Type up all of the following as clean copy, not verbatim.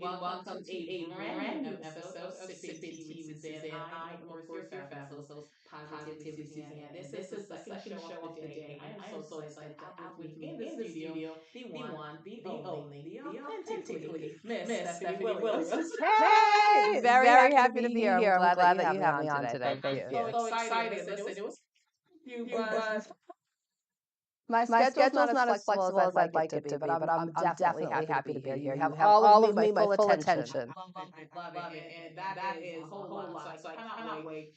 welcome to a brand new episode of Sipping Tea with Suzanne. I am, of course, your fabulous host, Positively Suzanne. And this is the second show of the day. And I am so excited to have with me in the studio the only, the authentically Miss Stephanie Williams. Hey, very happy to be here. I'm glad that you have me on today. Thank I'm you. so excited. Listen, it was you, but My schedule's not as flexible as I'd like it to be, but I'm definitely happy to be here. You have all of me, my full attention. love it, and that is a whole lot. So I cannot wait.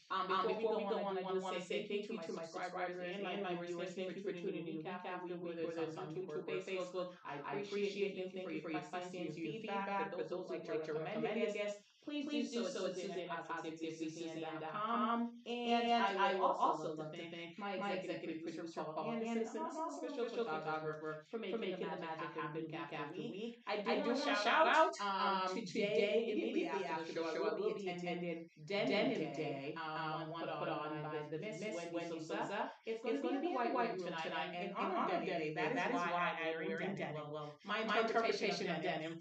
Before we go on, I do want to say thank you to my subscribers and my viewers. Thank you for tuning in week after week, whether it's on YouTube or Facebook. I appreciate you. Thank you for your questions, your feedback. For those who would like to recommend a guest, please do so at Suzanne at PositiveSuzanne.com. And I will also love to thank my executive producer, Paul Anderson, and also our official photographer for making the magic happen week after week. I do want to shout out today, immediately after the show, I will be attending Denim Day, one put on by the Miss Wendy Souza. It's going to be at the White Room tonight. And in honor of Denim Day, that is why I'm wearing denim. Well, my interpretation of denim.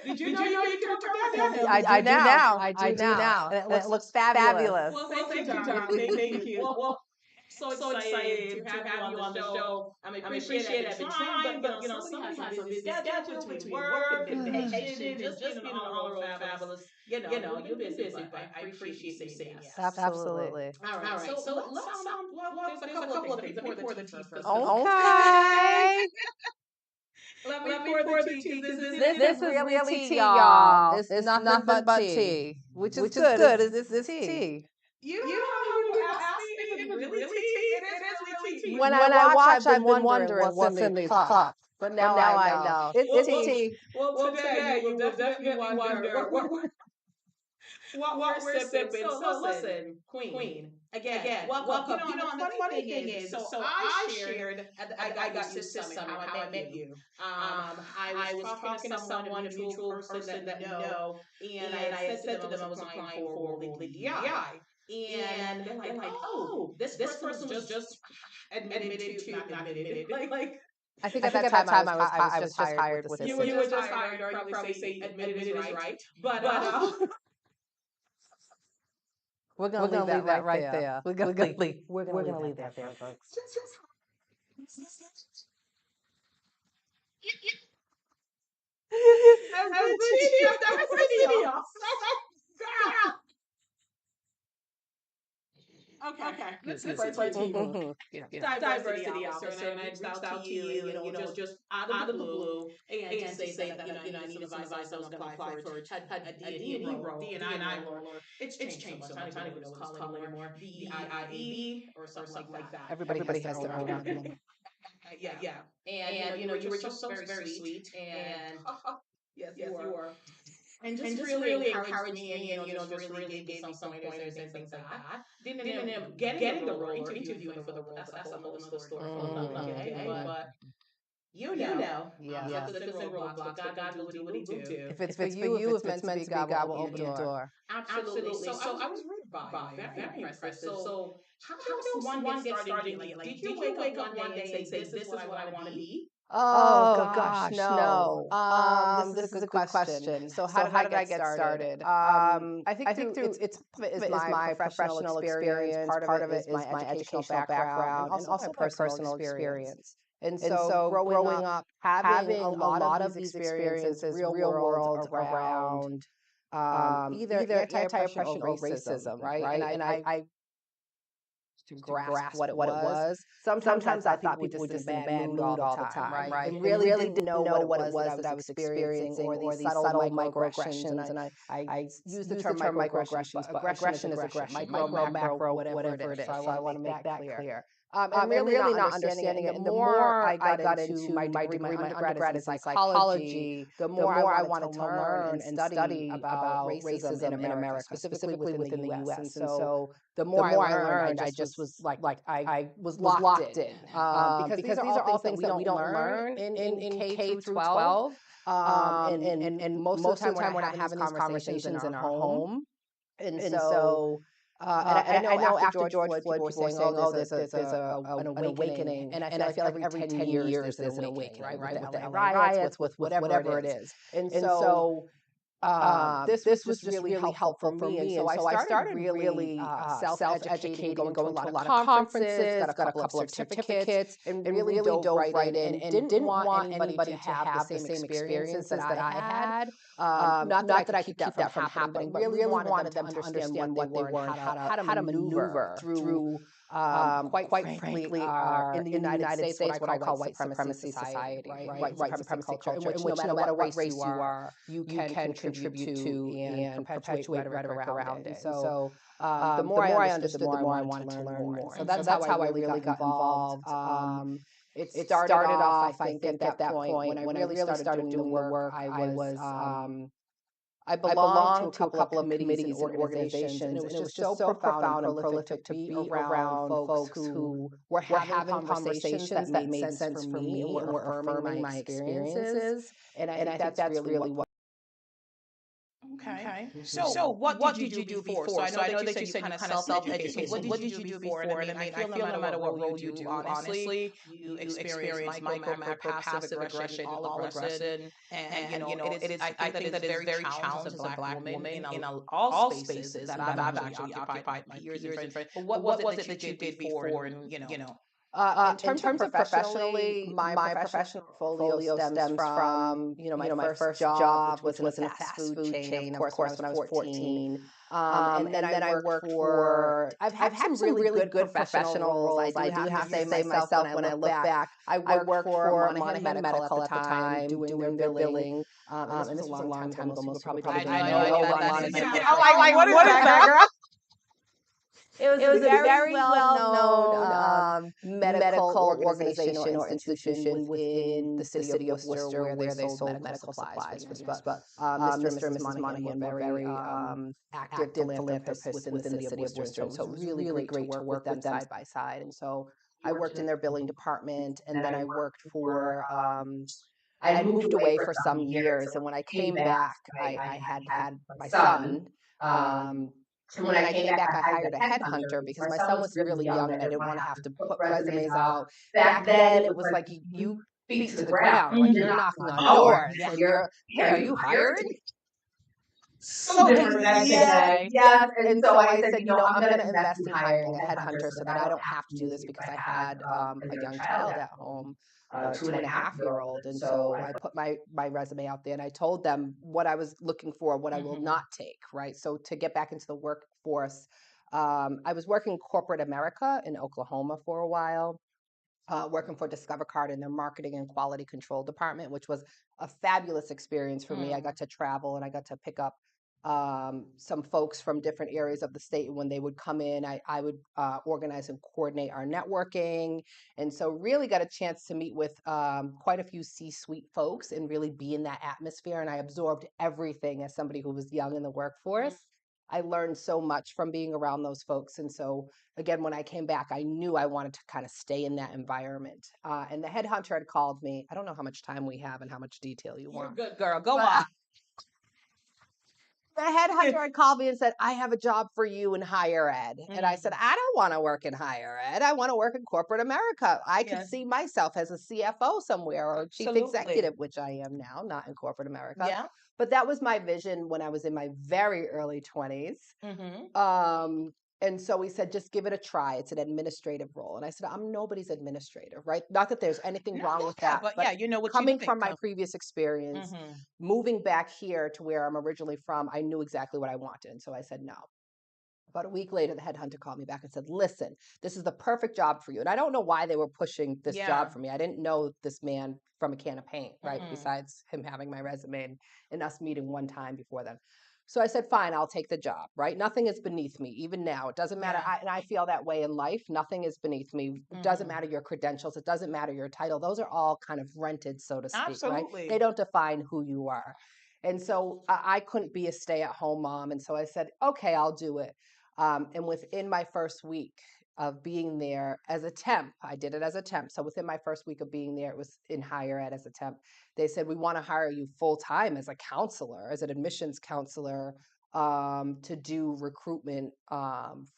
Did you know you can interpret denim? I do now. I do now. And it looks fabulous. Well, thank you, darling. Thank you. Well, so excited to have you on the show. I appreciate it. I've been trying, but somebody has a busy schedule between work and vacation and just being an all-around fabulous. You've been busy, but I appreciate you saying yes. Absolutely. All right. So let's well, there's a couple of things. Let me pour the tea first. Okay. Let me pour the tea because This is really tea, y'all. It's nothing but tea, which is good. This is tea. You know how you asked me if it's really tea? It is really tea. When I watch, I've been wondering what's in the cup. But now I know. It's tea. Well, today you will definitely wonder what we're sipping. So listen, Queen. Again, welcome. And the funny thing is, so I shared that I got you Sis Summit, how I met you. I was talking to someone, a mutual person that we know, and I had said to them I was applying for a role at DEI. And they're like, oh, this person was just admitted to, not admitted, like, I think at that time I was just hired with the you were just hired, or you probably say admitted is right. But we're gonna leave that right there. We're gonna leave that there, folks. That's the tea. Okay. Let's play tea. Diversity officer, and I reached out to you, and just out of the blue, and to say that I needed some advice. I was going to apply for a D&E role, D&I role, or it's changed so much. I don't even know what it's called anymore. DEIAB or something like that. Everybody has their own acronym. Yeah. And you were just so very sweet, and yes, you were. And just really encouraged me, and just really gave me some pointers and things like that. Didn't end up getting the role or interviewing for the role. That's a whole nother story for another day. But Yeah. success and roadblocks, but God will do what He do. If it's for you, if it's meant to be, God will open the door. Absolutely. So I was really by you, very impressive. So how does one get started? Like, did you wake up one day and say, "This is what I want to be"? Oh gosh, no. This is a good question. So how did I get started? I think through it's my professional experience. Part of it is my educational background, and also my personal experience. And so growing up, having a lot of these experiences, real world around either anti-oppression or racism, right? And I to grasp what it was. Sometimes I thought people were just in a bad mood all the time, right? And really didn't know what it was that I was experiencing, or these subtle microaggressions. And I use the term microaggressions, but aggression is aggression, micro, macro, whatever it is. So I want to make that clear. And really not understanding it. And the more I got into my degree, my undergrad is in psychology, the more I wanted to learn and study about racism in America, specifically within the U.S. And so the more I learned, I just was I was locked in. Because these are all things that we don't learn in K through 12. And most of the time we're not having these conversations in our home. And so And I know after George Floyd, people were saying, "Oh, there's an awakening," and I feel like every 10 years there's an awakening, right? With the LA riots, with whatever it is. And so this was just really helpful for me. And so I started really self-educating, going to a lot of conferences, got a couple of certificates, and really dove right in and didn't want anybody to have the same experiences that I had. Not that I could keep that from happening, but really wanted them to understand what they were and how to maneuver through quite frankly, are in the United States what I call white supremacy society, right? White supremacy culture, in which no matter what race you are, you can contribute to and perpetuate rhetoric around it. And so the more I understood, the more I wanted to learn more. So that's how I really got involved. It started off, I think, at that point when I really started doing the work. I belonged to a couple of committees and organizations, and it was just so profound and prolific to be around folks who were having conversations that made sense for me and were affirming my experiences. And I think that's really what. Okay. Mhm. So what did you do before? So I know that you said you kind of self-educated. So what did you do before? And I feel no matter what role you do, honestly, you experience micro, macro, passive aggression, all aggression. And it is, I think that is very challenging as a Black woman in all spaces that I've actually occupied, my peers and friends. But what was it that you did before? And, In terms of professionally, my professional portfolio stems from, my first job, which was in a fast food chain, of course, when I was 14. And then I worked I've had some really good professional roles. I do have to say myself, when I look back, I worked for Monahan Medical at the time, doing their billing. And this was a long time ago. Most people probably don't I even know know what that Monahan is. Medical. I'm like, what is that, girl? It was a very well-known medical organization or institution within the city of Worcester where they sold medical supplies for use. But Mr. and Mrs. Monahan were very active philanthropists within the city of Worcester. And so it was really great to work with them side by side. And so I worked in their billing department, and then I worked for I had moved away for some years, and when I came back, I had my son. And when I came back, I hired a headhunter because my son was really young and I didn't want to have to put resumes out. Back then, it was like you feet to the ground, like you're knocking on doors, and you're, hey, are you hiring? So different than today. Yes. And so I said, I'm going to invest in hiring a headhunter so that I don't have to do this, because I had a young child at home, 2.5-year-old. And so I put my resume out there, and I told them what I was looking for, what I will not take, right? So to get back into the workforce, I was working corporate America in Oklahoma for a while. Working for Discover Card in their marketing and quality control department, which was a fabulous experience for me. I got to travel and I got to pick up some folks from different areas of the state. And when they would come in, I would organize and coordinate our networking. And so really got a chance to meet with quite a few C-suite folks and really be in that atmosphere. And I absorbed everything as somebody who was young in the workforce. I learned so much from being around those folks. And so, again, when I came back, I knew I wanted to kind of stay in that environment. And the headhunter had called me. I don't know how much time we have and how much detail you want. You're good, girl. Go on. The headhunter had called me and said, I have a job for you in higher ed. And I said, I don't want to work in higher ed. I want to work in corporate America. I could see myself as a CFO somewhere, or chief executive, which I am now, not in corporate America. Yeah. But that was my vision when I was in my very early 20s. And so we said, just give it a try. It's an administrative role. And I said, I'm nobody's administrator, right? Not that there's anything wrong with that. But yeah, you know what coming from my previous experience, moving back here to where I'm originally from, I knew exactly what I wanted. And so I said, no. About a week later, the headhunter called me back and said, listen, this is the perfect job for you. And I don't know why they were pushing this job for me. I didn't know this man from a can of paint, right? Besides him having my resume and us meeting one time before then. So I said, fine, I'll take the job, right? Nothing is beneath me, even now. It doesn't matter. And I feel that way in life. Nothing is beneath me. It doesn't matter your credentials. It doesn't matter your title. Those are all kind of rented, so to speak, right? They don't define who you are. And so I couldn't be a stay-at-home mom. And so I said, okay, I'll do it. And within my first week of being there as a temp, I did it as a temp. So within my first week of being there, it was in higher ed as a temp. They said, we want to hire you full time as a counselor, as an admissions counselor to do recruitment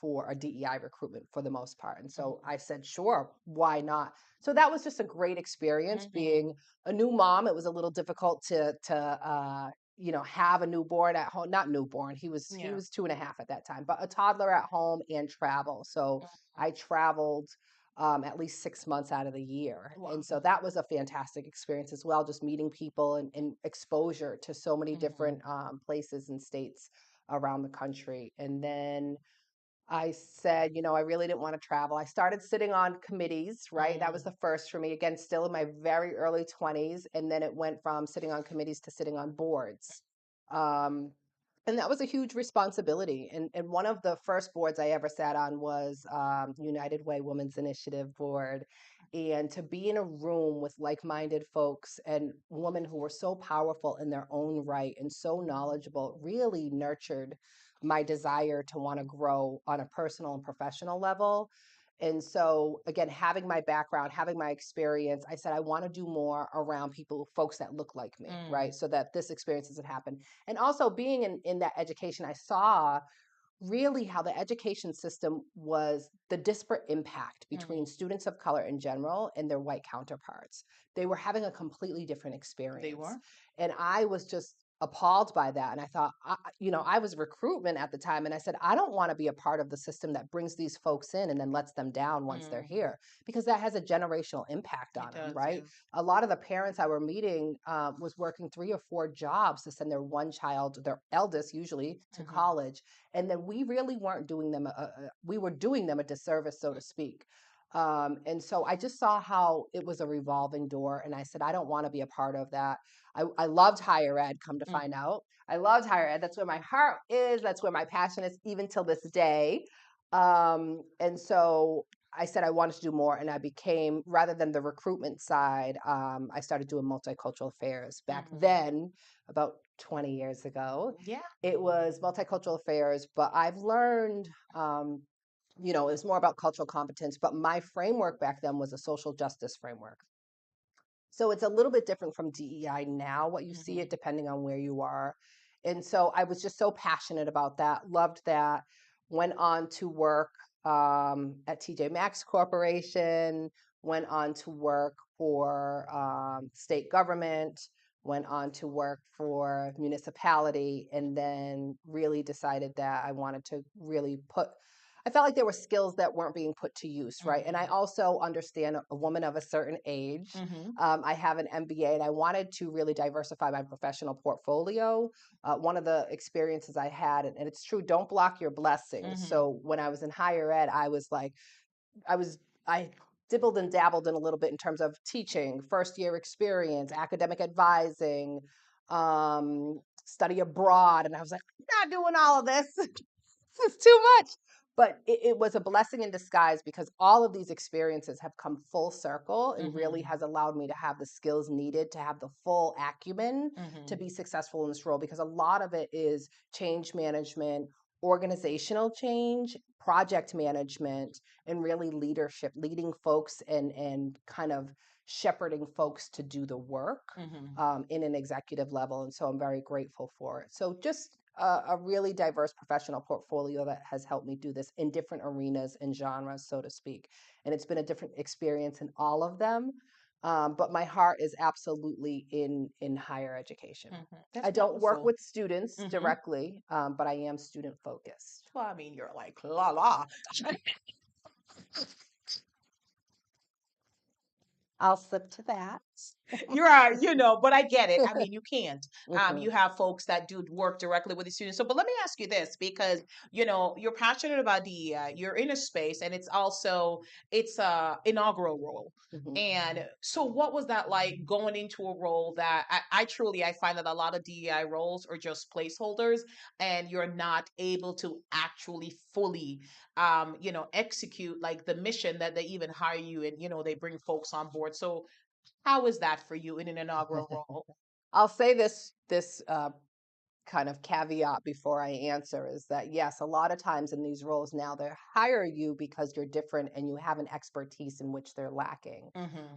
for a DEI recruitment for the most part. And so I said, sure, why not? So that was just a great experience being a new mom. It was a little difficult to have a newborn at home, not newborn. He was 2.5 at that time, but a toddler at home and travel. So I traveled at least 6 months out of the year. Wow. And so that was a fantastic experience as well, just meeting people and exposure to so many different places and states around the country. And then I said, I really didn't want to travel. I started sitting on committees, right? That was the first for me. Again, still in my very early 20s. And then it went from sitting on committees to sitting on boards. Um, and that was a huge responsibility. And one of the first boards I ever sat on was United Way Women's Initiative Board. And to be in a room with like-minded folks and women who were so powerful in their own right and so knowledgeable really nurtured my desire to want to grow on a personal and professional level. And so, again, having my background, having my experience, I said, I want to do more around folks that look like me, right? So that this experience doesn't happen. And also being in that education, I saw really how the education system was the disparate impact between students of color in general and their white counterparts. They were having a completely different experience. They were. And I was just appalled by that. And I thought, I was recruitment at the time. And I said, I don't want to be a part of the system that brings these folks in and then lets them down once they're here, because that has a generational impact on them, right? A lot of the parents I were meeting was working 3 or 4 jobs to send their one child, their eldest usually, to college. And then we really weren't doing them, we were doing them a disservice, so to speak. And so I just saw how it was a revolving door. And I said, I don't want to be a part of that. I loved higher ed, come to find out. I loved higher ed. That's where my heart is. That's where my passion is, even till this day. And so I said I wanted to do more. And I became, rather than the recruitment side, I started doing multicultural affairs. Back then, about 20 years ago, it was multicultural affairs. But I've learned, it's more about cultural competence. But my framework back then was a social justice framework. So it's a little bit different from DEI now, what you see it depending on where you are. And so I was just so passionate about that, loved that, went on to work at TJ Maxx Corporation, went on to work for state government, went on to work for municipality, and then really decided that I wanted to really I felt like there were skills that weren't being put to use, right? And I also understand a woman of a certain age. I have an MBA, and I wanted to really diversify my professional portfolio. One of the experiences I had, and it's true, don't block your blessings. So when I was in higher ed, I dibbled and dabbled in a little bit in terms of teaching, first year experience, academic advising, study abroad. And I was like, I'm not doing all of this. This is too much. But it was a blessing in disguise, because all of these experiences have come full circle and really has allowed me to have the skills needed to have the full acumen to be successful in this role, because a lot of it is change management, organizational change, project management, and really leadership, leading folks and kind of shepherding folks to do the work in an executive level. And so I'm very grateful for it. So just a really diverse professional portfolio that has helped me do this in different arenas and genres, so to speak. And it's been a different experience in all of them. But my heart is absolutely in higher education. I don't work with students directly, but I am student focused. Well, I mean, you're like, la la. I'll slip to that. But I get it. I mean, you can't. You have folks that do work directly with the students. So, but let me ask you this, because you're passionate about DEI. You're in a space, and it's a inaugural role. And so, what was that like going into a role that I find that a lot of DEI roles are just placeholders, and you're not able to actually fully execute like the mission that they even hire you, and they bring folks on board. So how is that for you in an inaugural role? I'll say this kind of caveat before I answer, is that yes, a lot of times in these roles now, they hire you because you're different and you have an expertise in which they're lacking.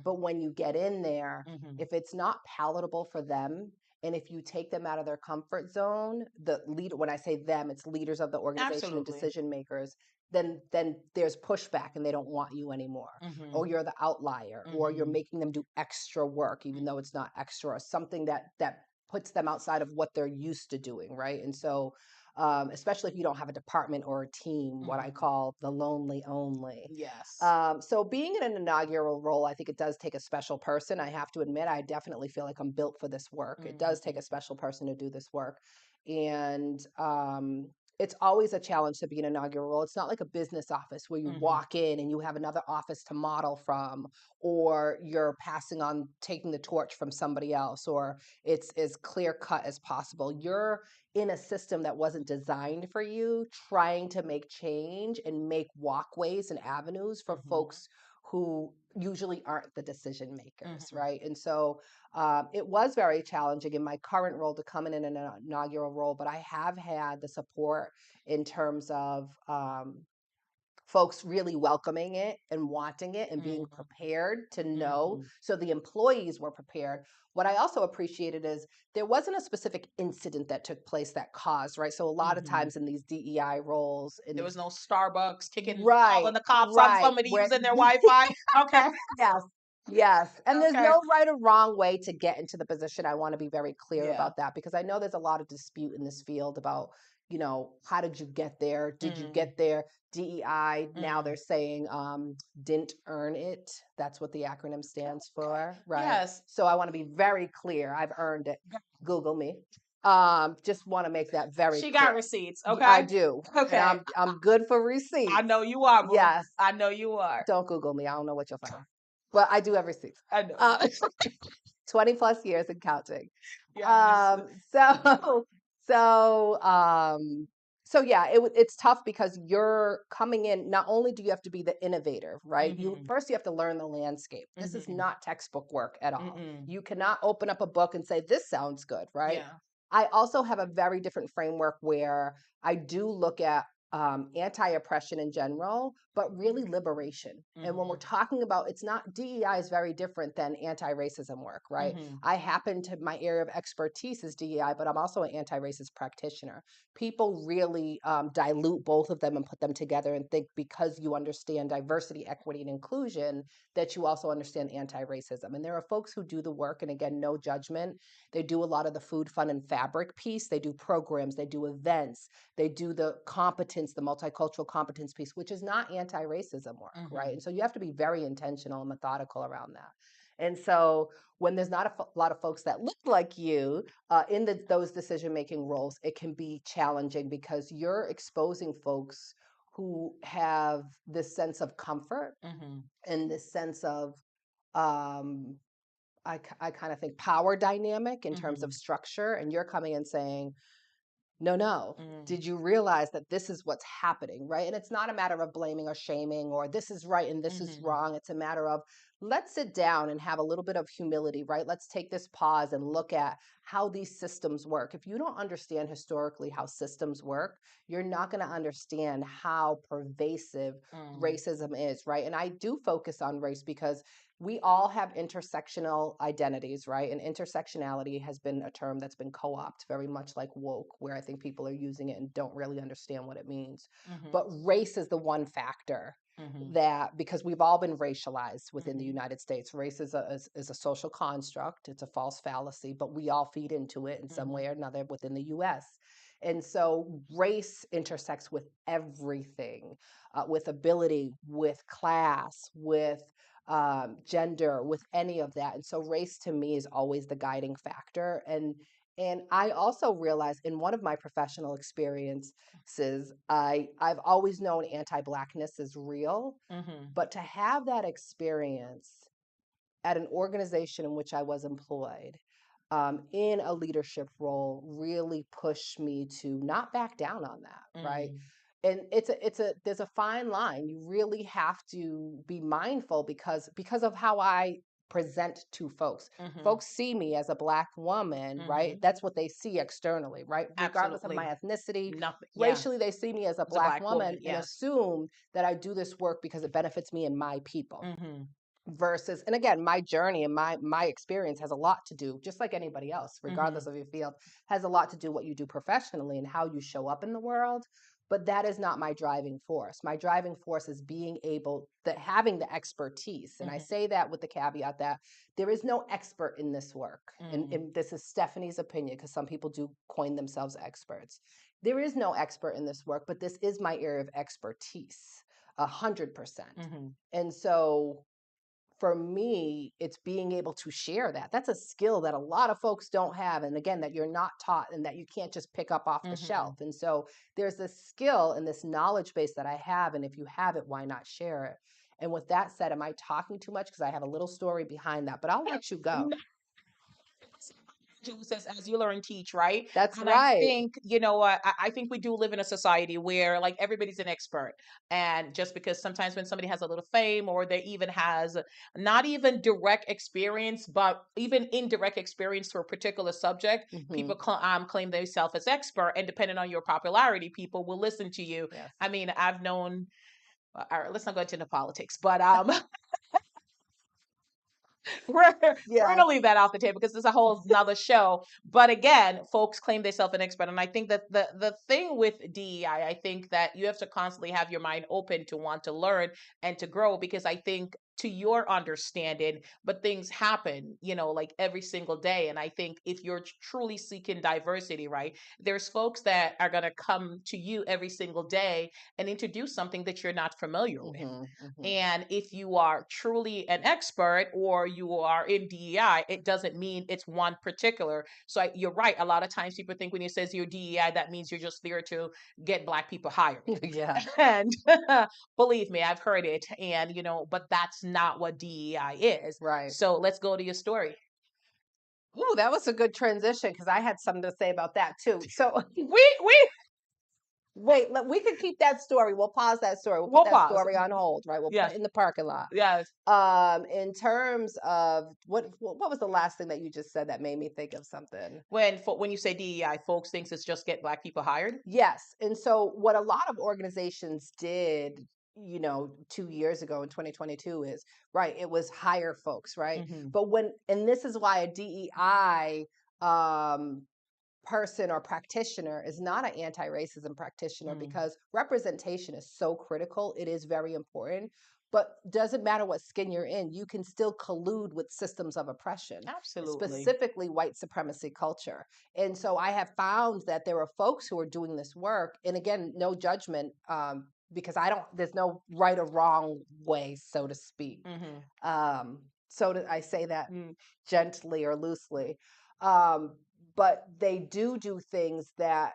But when you get in there, if it's not palatable for them, And if you take them out of their comfort zone, the leader, when I say them, it's leaders of the organization and Absolutely. decision makers, then there's pushback and they don't want you anymore. Or you're the outlier, or you're making them do extra work, even though it's not extra, or something that puts them outside of what they're used to doing, right? And so especially if you don't have a department or a team, what I call the lonely only. Yes. So being in an inaugural role, I think it does take a special person. I have to admit, I definitely feel like I'm built for this work. It does take a special person to do this work. And it's always a challenge to be an inaugural role. It's not like a business office where you walk in and you have another office to model from, or you're passing on, taking the torch from somebody else, or it's as clear cut as possible. You're in a system that wasn't designed for you, trying to make change and make walkways and avenues for folks who usually aren't the decision makers, right? And so it was very challenging in my current role to come in an inaugural role, but I have had the support in terms of folks really welcoming it and wanting it and being prepared to know. So the employees were prepared. What I also appreciated is there wasn't a specific incident that took place that caused, right? So a lot of times in these DEI roles, There was no Starbucks calling right, the cops on somebody where using their Wi-Fi. Okay. yes, yes. And there's Okay. no right or wrong way to get into the position. I want to be very clear Yeah. about that, because I know there's a lot of dispute in this field about, how did you get there? Did you get there? DEI, now they're saying didn't earn it. That's what the acronym stands for, right? Yes. So I want to be very clear. I've earned it. Google me. Just want to make that very She clear. got receipts, okay? I do. Okay. And I'm good for receipts. I know you are, boo. Yes. I know you are. Don't Google me. I don't know what you'll find. But I do have receipts. I know. 20 plus years and counting. Yes. So yeah, it's tough because you're coming in. Not only do you have to be the innovator, right? You have to learn the landscape. This is not textbook work at all. You cannot open up a book and say, this sounds good, right? Yeah. I also have a very different framework where I do look at anti-oppression in general, but really liberation. And when we're talking about, it's not, DEI is very different than anti-racism work, right? My area of expertise is DEI, but I'm also an anti-racist practitioner. People really dilute both of them and put them together and think because you understand diversity, equity, and inclusion, that you also understand anti-racism. And there are folks who do the work, and again, no judgment. They do a lot of the food, fun, and fabric piece. They do programs, they do events, they do the competence, the multicultural competence piece, which is not anti-racism work, right? And so you have to be very intentional and methodical around that. And so when there's not a lot of folks that look like you in those decision-making roles, it can be challenging because you're exposing folks who have this sense of comfort and this sense of, I kind of think, power dynamic in terms of structure. And you're coming and saying, no. Did you realize that this is what's happening, right? And it's not a matter of blaming or shaming or this is right and this is wrong. It's a matter of, let's sit down and have a little bit of humility, right? Let's take this pause and look at how these systems work. If you don't understand historically how systems work, you're not going to understand how pervasive racism is, right? And I do focus on race because we all have intersectional identities, right? And intersectionality has been a term that's been co-opted, very much like woke, where I think people are using it and don't really understand what it means. But race is the one factor that, because we've all been racialized within the United States. Race is a social construct. It's a false fallacy, but we all feed into it in some way or another within the US. And so race intersects with everything, with ability, with class, with gender, with any of that. And so race to me is always the guiding factor. And I also realized in one of my professional experiences, I've always known anti-Blackness is real, but to have that experience at an organization in which I was employed, in a leadership role, really pushed me to not back down on that, right? And there's a fine line. You really have to be mindful because of how I present to folks. Folks see me as a Black woman, right? That's what they see externally, right? Regardless of my ethnicity, racially, they see me as a Black woman and assume that I do this work because it benefits me and my people. versus, and again, my journey and my experience has a lot to do, just like anybody else, regardless Mhm. of your field, has a lot to do what you do professionally and how you show up in the world. But that is not my driving force. My driving force is being able, that having the expertise. And I Mhm. say that with the caveat that there is no expert in this work. Mhm. And this is Stephanie's opinion, because some people do coin themselves experts. There is no expert in this work, but this is my area of expertise, 100%. Mhm. And so for me, it's being able to share that. That's a skill that a lot of folks don't have. And again, that you're not taught and that you can't just pick up off the Mhm. shelf. And so there's this skill and this knowledge base that I have. And if you have it, why not share it? And with that said, am I talking too much? Because I have a little story behind that, but I'll let you go. Says as you learn, teach, right? That's And I right. think, you know what, I think we do live in a society where like everybody's an expert. And just because sometimes when somebody has a little fame or they even has not even direct experience, but even indirect experience to a particular subject, Hmm. people claim themselves as expert. And depending on your popularity, people will listen to you. Yes. I mean, I've known, all right, let's not go into the politics, but we're we're Yeah. gonna leave that off the table because it's a whole nother show. But again, folks claim themselves an expert, and I think that the thing with DEI, I think that you have to constantly have your mind open to want to learn and to grow because I think to your understanding, but things happen, you know, like every single day. And I think if you're truly seeking diversity, right, there's folks that are gonna come to you every single day and introduce something that you're not familiar with. Hmm. Hmm. And if you are truly an expert or you are in DEI, it doesn't mean it's one particular. So you're right. A lot of times people think when it says you're DEI, that means you're just there to get Black people hired. Yeah. And believe me, I've heard it. And, you know, but that's not what DEI is. Right. So let's go to your story. Ooh, that was a good transition because I had something to say about that too. So We wait, we could keep that story. We'll pause that story. We'll put we'll that pause. story on hold, right? We'll put Yes. it in the parking lot. Yes. In terms of what was the last thing that you just said that made me think of something? When you say DEI, folks thinks it's just get Black people hired. Yes. And so what a lot of organizations did, 2 years ago in 2022 is, right, it was hire folks, right? Hmm. But and this is why a DEI um person or practitioner is not an anti-racism practitioner, Mm. because representation is so critical. It is very important, but doesn't matter what skin you're in, you can still collude with systems of oppression, Absolutely. specifically white supremacy culture. And so I have found that there are folks who are doing this work, and again, no judgment, because there's no right or wrong way, so to speak. Hmm. I say that gently or loosely. Um, but they do things that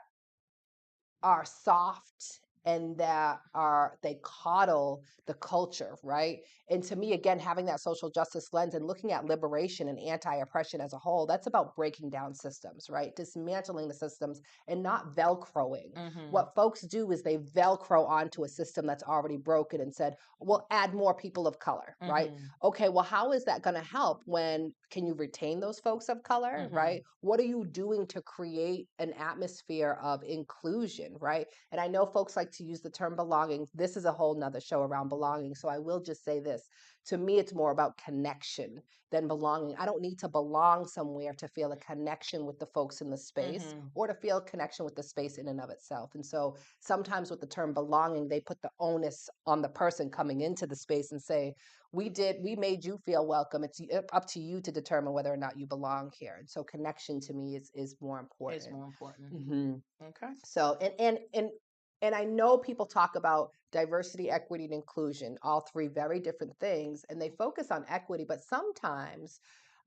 are soft and that are they coddle the culture, right? And to me, again, having that social justice lens and looking at liberation and anti-oppression as a whole, that's about breaking down systems, right? Dismantling the systems and not velcroing. Hmm. What folks do is they velcro onto a system that's already broken and said, we'll add more people of color, right? Hmm. Okay, well, how is that going to help? When can you retain those folks of color, Hmm. right? What are you doing to create an atmosphere of inclusion, right? And I know folks like to use the term belonging. This is a whole nother show around belonging. So I will just say this. To me, it's more about connection than belonging. I don't need to belong somewhere to feel a connection with the folks in the space, Hmm. or to feel connection with the space in and of itself. And so sometimes with the term belonging, they put the onus on the person coming into the space and say, we made you feel welcome. It's up to you to determine whether or not you belong here. And so connection to me is more Is important. more important. Hmm. Okay. So and I know people talk about diversity, equity, and inclusion, all three very different things, and they focus on equity, but sometimes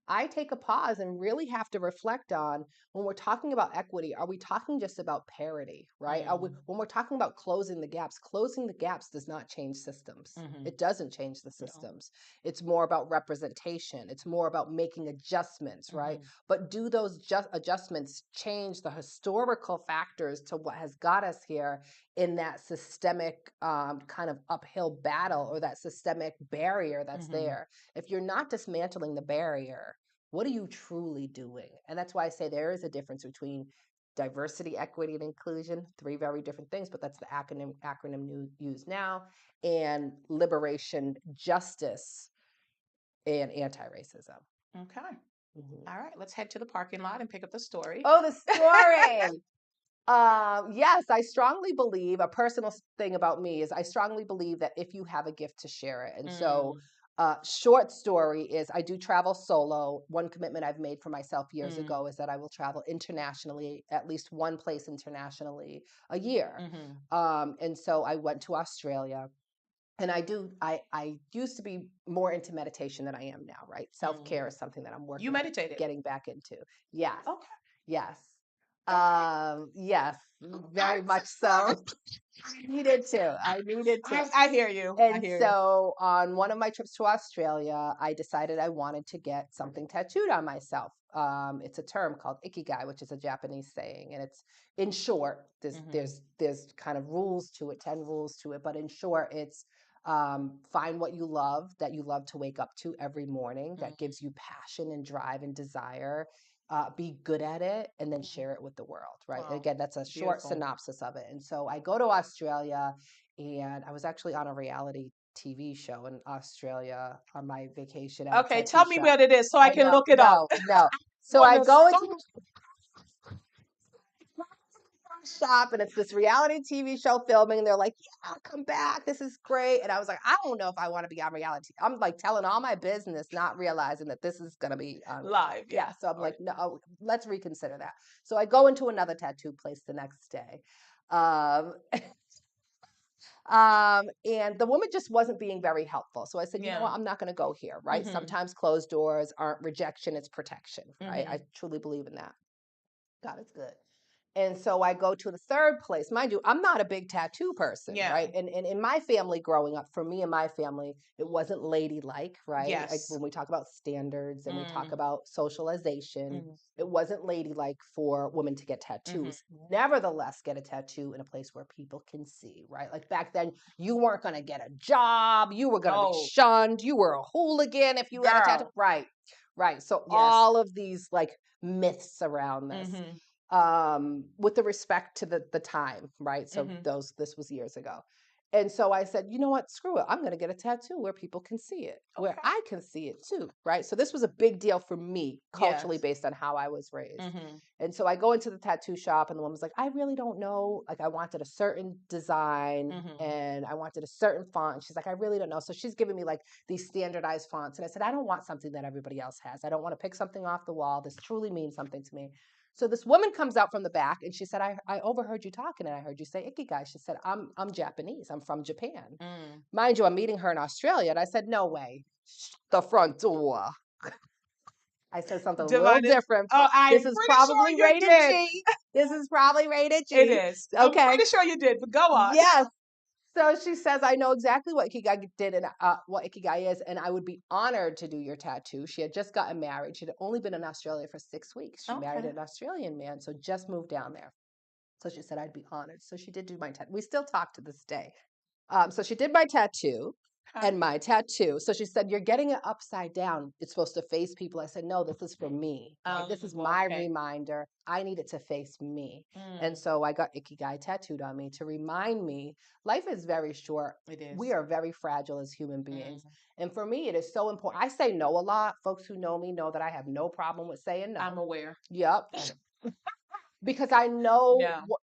I take a pause and really have to reflect on, when we're talking about equity, are we talking just about parity, right? Mm. When we're talking about closing the gaps does not change systems. Hmm. It doesn't change the No. systems. It's more about representation. It's more about making adjustments, right? Hmm. But do those adjustments change the historical factors to what has got us here in that systemic kind of uphill battle, or that systemic barrier that's Hmm. there? If you're not dismantling the barrier, what are you truly doing? And that's why I say there is a difference between diversity, equity, and inclusion, three very different things, but that's the acronym used now, and liberation, justice. and anti-racism. Okay. Mhm. All right. Let's head to the parking lot and pick up the story. Oh, the story. Yes, I strongly believe a personal thing about me is I strongly believe that if you have a gift to share it. And so, short story is I do travel solo. One commitment I've made for myself years ago is that I will travel internationally, at least one place internationally a year. And so I went to Australia. And I used to be more into meditation than I am now, right? Self-care is something that I'm You working on meditated. getting back into. Yes. Okay. Yes. Yes, very much so. I needed to. I needed to. I hear you. I And hear you. so on one of my trips to Australia, I decided I wanted to get something tattooed on myself. It's a term called ikigai, which is a Japanese saying, and it's in short. There's kind of rules to it, 10 rules to it, but in short, it's find what you love that you love to wake up to every morning that gives you passion and drive and desire. Be good at it and then share it with the world, right? Wow. Again, that's a short synopsis of it. And so I go to Australia, and I was actually on a reality TV show in Australia on my vacation at a Okay, tattoo tell me shop. what it is so I can look it up. No. So I go into shop, and it's this reality TV show filming, and they're like, yeah, come back, this is great. And I was like, I don't know if I want to be on reality. I'm like telling all my business, not realizing that this is going to be live. Yeah. So I'm like, no, let's reconsider that. So I go into another tattoo place the next day. And the woman just wasn't being very helpful. So I said, you know what, I'm not going to go here, right? Sometimes closed doors aren't rejection, it's protection, right? I truly believe in that. God is good. And so I go to the third place. Mind you, I'm not a big tattoo person, right? And in my family growing up, for me and my family, it wasn't ladylike, right? Like Yes. when we talk about standards and we talk about socialization, it wasn't ladylike for women to get tattoos. Nevertheless, get a tattoo in a place where people can see, right? Like back then, you weren't going to get a job. You were going to be shunned. You were a hooligan if you had a tattoo. Right, right. So all of these like myths around this. With the respect to the time, right? So this was years ago. And so I said, you know what, screw it. I'm going to get a tattoo where people can see it, where I can see it too, right? So this was a big deal for me culturally based on how I was raised. And so I go into the tattoo shop, and the woman's like, I really don't know. Like I wanted a certain design and I wanted a certain font. And she's like, I really don't know. So she's giving me like these standardized fonts. And I said, I don't want something that everybody else has. I don't want to pick something off the wall. This truly means something to me. So this woman comes out from the back, and she said, I overheard you talking, and I heard you say ikigai. She said, I'm Japanese. I'm from Japan. Mind you, I'm meeting her in Australia. And I said, no way. The front door. I said something a little different. This is probably rated G. This is probably rated G. It is. Okay. I'm pretty sure you did, but go on. Yes. So she says, I know exactly what ikigai did and what ikigai is, and I would be honored to do your tattoo. She had just gotten married. She'd only been in Australia for 6 weeks. She married an Australian man, so just moved down there. So she said, I'd be honored. So she did do my tattoo. We still talk to this day. So she did my tattoo and my tattoo. So she said, you're getting it upside down. It's supposed to face people. I said, no, this is for me. Right? This is my reminder. I need it to face me. And so I got ikigai tattooed on me to remind me life is very short. It is. We are very fragile as human beings. And for me, it is so important. I say no a lot. Folks who know me know that I have no problem with saying no. I'm aware. Yep. Because I know what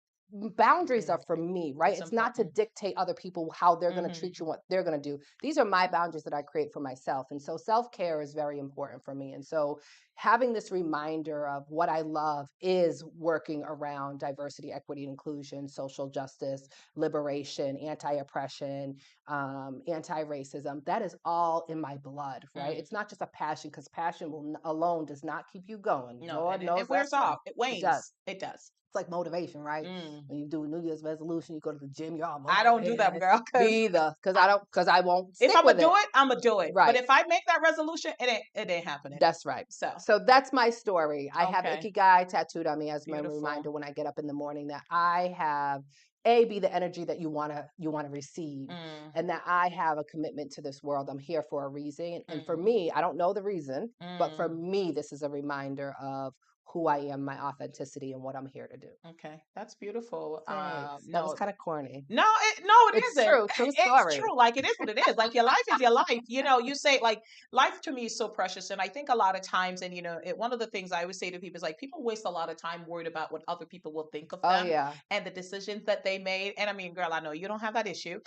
boundaries are for me, right? It's not to dictate other people how they're going to treat you, what they're going to do. These are my boundaries that I create for myself. And so self-care is very important for me. And so having this reminder of what I love is working around diversity, equity, inclusion, social justice, liberation, anti-oppression, anti-racism. That is all in my blood, right? It's not just a passion, because passion alone does not keep you going. No, Lord knows it wears off. It wanes. It does. It does. It's like motivation, right? When you do a New Year's resolution, you go to the gym, you're all motivated. I don't do that, girl. Me either, because I won't stick if I'm with gonna do it, I'm gonna do it. Right. But if I make that resolution, it ain't happening. That's right. So that's my story. I have ikigai tattooed on me as my reminder when I get up in the morning that I have be the energy that you want to receive, and that I have a commitment to this world. I'm here for a reason, and for me, I don't know the reason, but for me, this is a reminder of who I am, my authenticity, and what I'm here to do. Okay, that's beautiful. Thanks. That was No, kind of corny. no, it It's isn't. true. True It's story. true. Like it is what it is. Like your life is your life. You say like life to me is so precious, and I think a lot of times, and one of the things I always say to people is like people waste a lot of time worried about what other people will think of Oh them yeah. and the decisions that they made. And I mean, girl, I know you don't have that issue.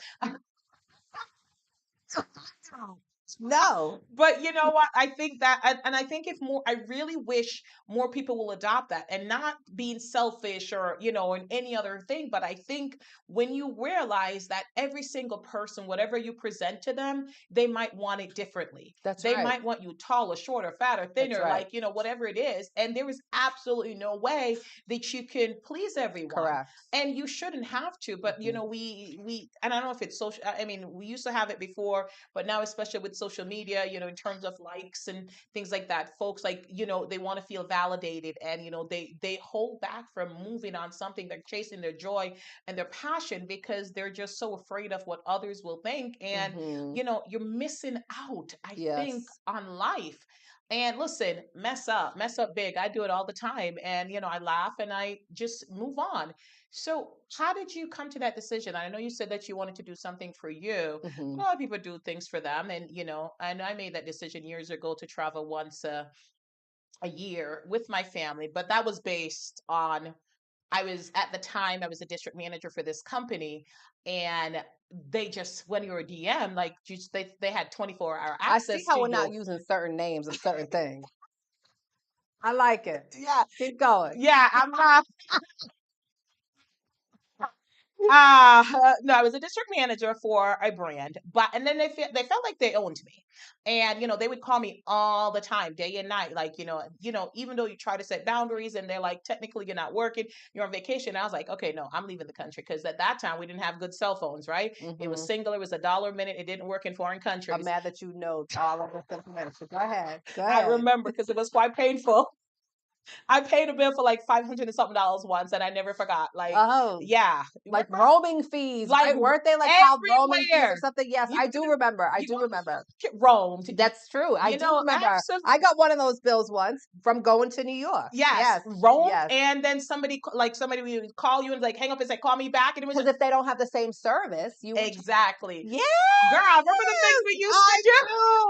No. But you know what? I think that, and I think if more, I really wish more people will adopt that and not being selfish or, in any other thing. But I think when you realize that every single person, whatever you present to them, they might want it differently. That's They right. might want you taller, shorter, fatter, That's thinner, right. like, whatever it is. And there is absolutely no way that you can please everyone. Correct. And you shouldn't have to. But, and I don't know if it's social, I mean, we used to have it before, but now, especially with social media, in terms of likes and things like that, folks like, they want to feel validated and, they hold back from moving on something. They're chasing their joy and their passion because they're just so afraid of what others will think. And, Mm-hmm. you're missing out, I think, Yes. on life. And listen, mess up big. I do it all the time. And, I laugh and I just move on. So, how did you come to that decision? I know you said that you wanted to do something for you. Mm-hmm. A lot of people do things for them. And, and I made that decision years ago to travel once a year with my family. But that was based on, at the time, I was a district manager for this company. And they just, when you were a DM, like they had 24-hour I see access how to we're not you. using certain names of certain things. I like it. Yeah. Keep going. Yeah. I'm not. No, I was a district manager for a brand, but and then they felt like they owned me, and they would call me all the time, day and night, like even though you try to set boundaries, and they're like, technically you're not working, you're on vacation. I was like, okay, no, I'm leaving the country because at that time we didn't have good cell phones, right? It was Mm-hmm. single, it was $1 a minute, it didn't work in foreign I'm countries. mad that you know all of this information. Go ahead. Go I ahead. remember because it was quite painful. I paid a bill for like $500 and something once, and I never forgot. Like, Oh, yeah, like roaming fees, like right? Weren't they like called roaming fees or everywhere. something? Yes, You I could do remember. I you do remember. roamed. That's true. I do remember. Absolutely. I got one of those bills once from going to New York. Yes, Yes, roamed, yes. and then somebody would call you and like hang up and say, "Call me back," and it was Because just if they don't have the same service, you would. exactly. Yes, Girl, remember the things we used to I do.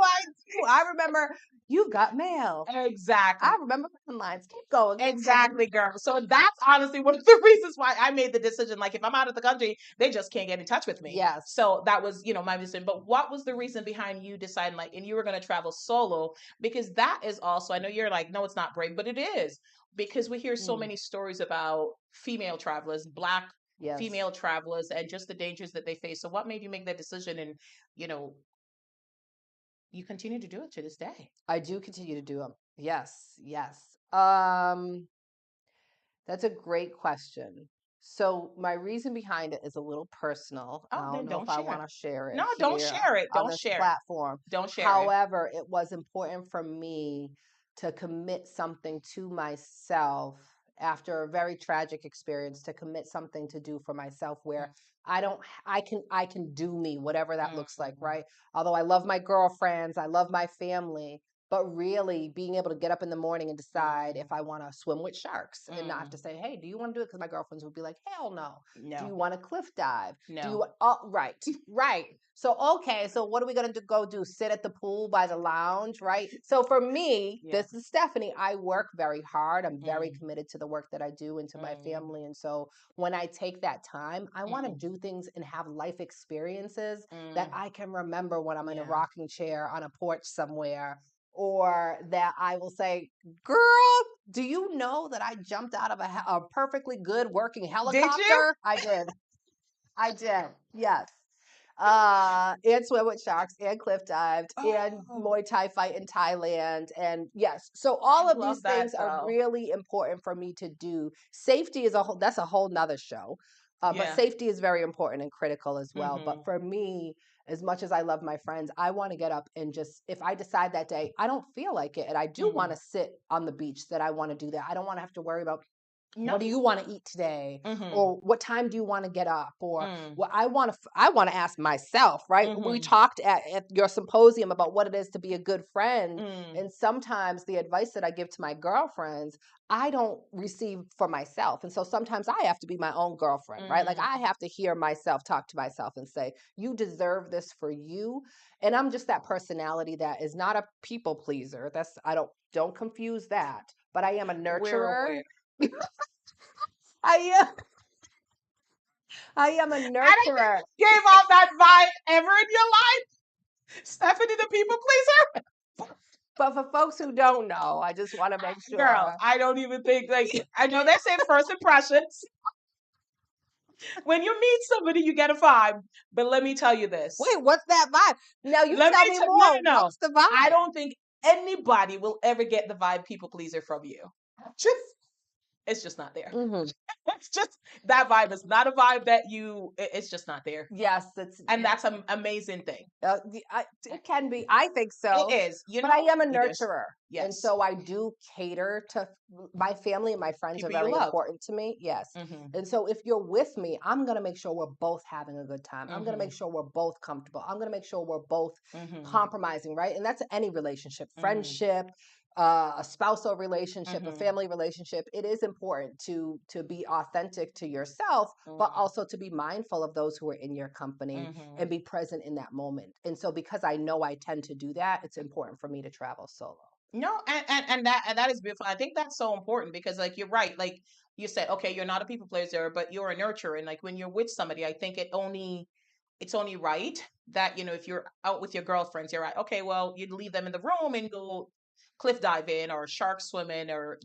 I do. I remember you've got mail. do? Exactly. I remember lines. Keep going. Exactly, girl. So that's honestly one of the reasons why I made the decision. Like, if I'm out of the country, they just can't get in touch with me. Yes. So that was, my decision. But what was the reason behind you deciding, like, and you were going to travel solo? Because that is also, I know you're like, no, it's not brave, but it is. Because we hear so many stories about female travelers, Black Yes. female travelers, and just the dangers that they face. So what made you make that decision? And, you know, you continue to do it to this day. I do continue to do them. Yes, yes. That's a great question. So my reason behind it is a little personal. I Oh, don't then know don't if I share. want to share it No, don't here share it. on Don't this share it. platform. Don't share it. However, it was important for me to commit something to myself after a very tragic experience, to commit something to do for myself where I can do me, whatever that looks like, right? Although I love my girlfriends, I love my family, but really being able to get up in the morning and decide if I want to swim with sharks and not have to say, hey, do you want to do it? Because my girlfriends would be like, hell no. Do you want to cliff dive? No. Do you right, right. So, okay, so what are we going to go do? Sit at the pool by the lounge, right? So for me, this is Stephanie. I work very hard. I'm very committed to the work that I do and to my family. And so when I take that time, I want to do things and have life experiences that I can remember when I'm in a rocking chair on a porch somewhere, or that I will say, girl, do you know that I jumped out of a perfectly good working helicopter? Did you? I did. I did. Yes. And swim with sharks and cliff dived and Muay Thai fight in Thailand. And yes, so all of these things are really important for me to do. Safety is that's a whole nother show. But safety is very important and critical as well. But for me, as much as I love my friends, I want to get up and just, if I decide that day, I don't feel like it, and I do want to sit on the beach, that I want to do that. I don't want to have to worry about what do you want to eat today? Mhm. Or what time do you want to get up? Or Mm. what I want to ask myself, right? We Mhm. talked at your symposium about what it is to be a good friend. Mm. And sometimes the advice that I give to my girlfriends, I don't receive for myself. And so sometimes I have to be my own girlfriend, right? Like I have to hear myself talk to myself and say, you deserve this for you. And I'm just that personality that is not a people pleaser. Don't confuse that. But I am a We're nurturer. aware. I am. I am a I don't think nurturer. you gave off that vibe ever in your life. Stephanie the people pleaser. But for folks who don't know, I just want to make sure. Girl, I don't even think I know they say first impressions. When you meet somebody, you get a vibe. But let me tell you this. Wait, what's that vibe? Now you Let tell me me tell more. no. What's the vibe? I don't think anybody will ever get the vibe people pleaser from you. It's just not there. Mm-hmm. It's just that vibe is not a vibe that it's just not there. Yes, And that's an amazing thing. it can be. I think so. It is. But I am a it is. nurturer. Yes. And so I do cater to my family and my friends People are you very love. important to me. Yes. Mhm. And so if you're with me, I'm going to make sure we're both having a good time. I'm going to make Mhm. sure we're both comfortable. I'm going to make sure we're both Mhm. compromising, right? And that's any relationship, Mhm. friendship, a spousal relationship, a Mhm. family relationship. It is important to be authentic to yourself, but also to be mindful of those who are in your company and be present in that moment. And so because I know I tend to do that, it's important for me to travel solo. No, and that is beautiful. I think that's so important because like you're right. Like you said, okay, you're not a people pleaser, but you're a nurturer. And like when you're with somebody, I think it's only right that, if you're out with your girlfriends, you're right. Okay, well, you'd leave them in the room and go cliff diving or shark swimming or,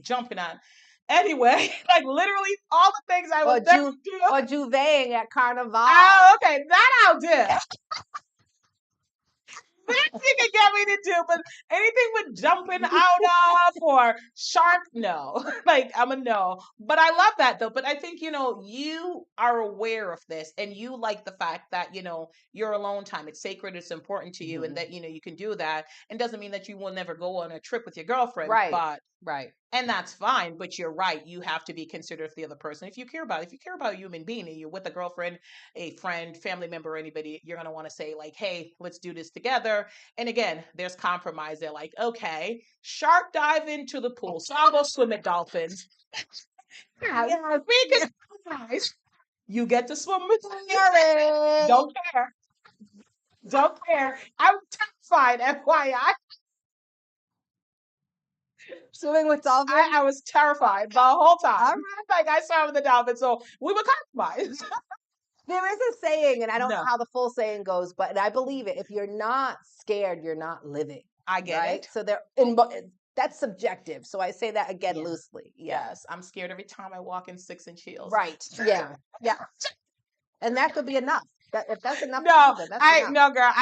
jumping on. Anyway, like literally all the things I would never do. Or juveing at Carnival. Oh, okay, that I'll do. That you can get me to do, but anything with jumping out of or shark, no. Like I'm a no. But I love that though. But I think, you are aware of this and you like the fact that, your alone time, it's sacred, it's important to you, and that, you can do that. And doesn't mean that you will never go on a trip with your girlfriend. Right. But right. and that's fine, but you're right. You have to be considerate of the other person. If you care about a human being and you're with a girlfriend, a friend, family member, or anybody, you're gonna want to say, like, hey, let's do this together. And again, there's compromise. They're like, okay, shark dive into the pool. So I'll go swim at dolphins. Yeah, guys. You get to swim with me. Don't care. Don't care. I'm terrified, FYI. Swimming with dolphins? I was terrified the whole time. All right. Like I swam with the dolphins, so we were compromised. There is a saying, and I don't No. know how the full saying goes, but I believe it. If you're not scared, you're not living. I get right? it. So that's subjective. So I say that again loosely. Yeah. Yes, I'm scared every time I walk in 6-inch heels. Right. Yeah. Yeah. And that could be enough. If that's enough, No, then that's enough. no, girl,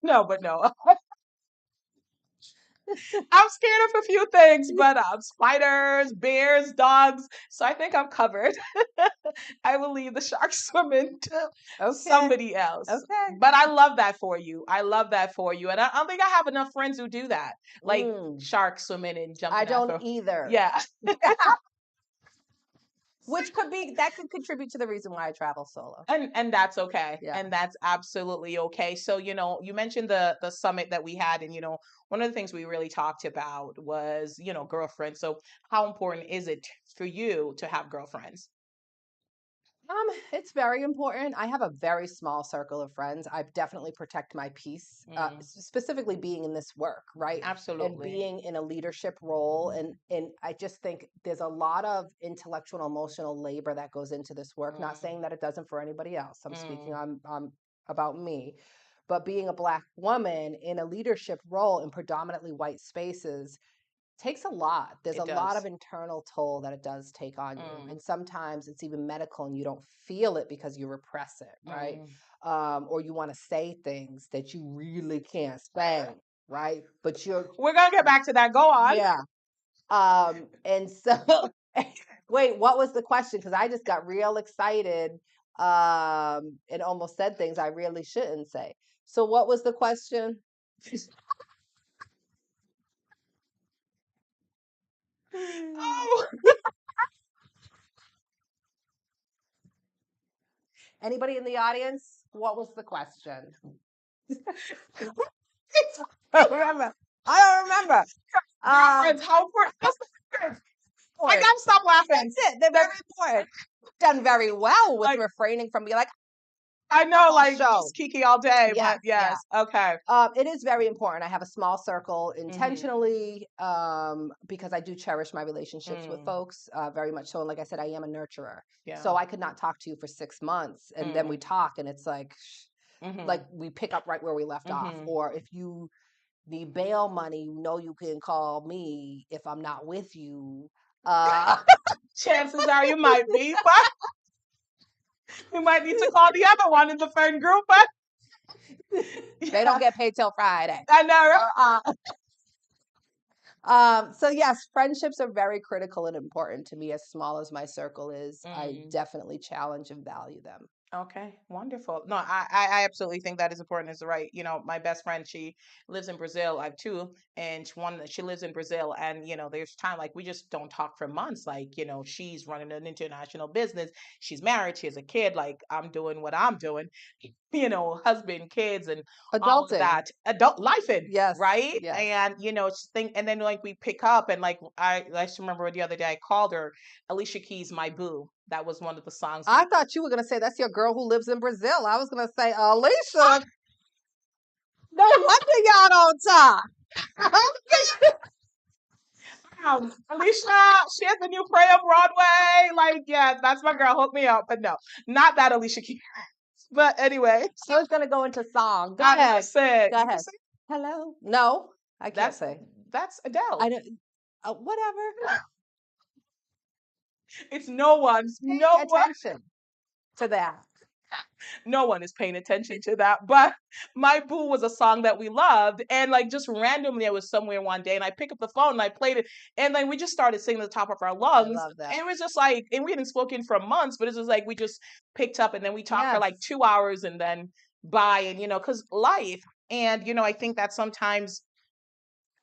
no, but no. I'm scared of a few things, but spiders, bears, dogs. So I think I'm covered. I will leave the shark swimming to somebody else. Okay. But I love that for you. I love that for you. And I don't think I have enough friends who do that. Like shark swimming and jumping. I don't either. Yeah. Which could contribute to the reason why I travel solo. And that's okay. Yeah. And that's absolutely okay. So, you mentioned the summit that we had, and one of the things we really talked about was, girlfriends. So how important is it for you to have girlfriends? It's very important. I have a very small circle of friends. I definitely protect my peace, specifically being in this work, right? Absolutely. And being in a leadership role. And I just think there's a lot of intellectual and emotional labor that goes into this work. Not saying that it doesn't for anybody else. I'm speaking on about me. But being a Black woman in a leadership role in predominantly white spaces takes a lot. There's a lot of internal toll that it does take on you. And sometimes it's even medical and you don't feel it because you repress it, right? Or you want to say things that you really can't say, right? But we're going to get back to that. Go on. Yeah. And so wait, what was the question? Because I just got real excited and almost said things I really shouldn't say. So what was the question? Oh. Anybody in the audience? What was the question? I don't remember. How important? I gotta stop laughing. That's it. They're very important. Done very well with refraining from being like, I know, like just Kiki all day, but yes. Okay. It is very important. I have a small circle intentionally because I do cherish my relationships with folks very much so. And like I said, I am a nurturer. So I could not talk to you for 6 months and then we talk and it's like we pick up right where we left off. Or if you need bail money, you can call me if I'm not with you. Chances are you might be, but we might need to call the other one in the friend group, but they don't get paid till Friday. I know. So yes, friendships are very critical and important to me. As small as my circle is, I definitely challenge and value them. Okay, wonderful. No, I absolutely think that is important. Is right. My best friend, she lives in Brazil. I have two, and she lives in Brazil, and there's time like we just don't talk for months. Like, she's running an international business. She's married. She has a kid. Like I'm doing what I'm doing. Husband, kids, and all of that adult life in. Yes. Right. Yes. And and then like we pick up and like I just remember the other day I called her Alicia Keys, My Boo. That was one of the songs. I thought you were gonna say that's your girl who lives in Brazil. I was gonna say, Alicia. No wonder y'all don't talk. Alicia, she has the new play on Broadway. Like, yeah, that's my girl. Hook me up. But no, not that Alicia Keys. But anyway, I was gonna go into song. Go ahead. Go ahead. Hello. No, I can't say. That's Adele. I don't. Whatever. It's no one's attention to that. No one is paying attention to that. But My Boo was a song that we loved. And like just randomly, I was somewhere one day and I picked up the phone and I played it. And then we just started singing at the top of our lungs. I love that. And it was just like, and we hadn't spoken for months, but it was like we just picked up and then we talked for like 2 hours and then bye. And, because life. And, I think that sometimes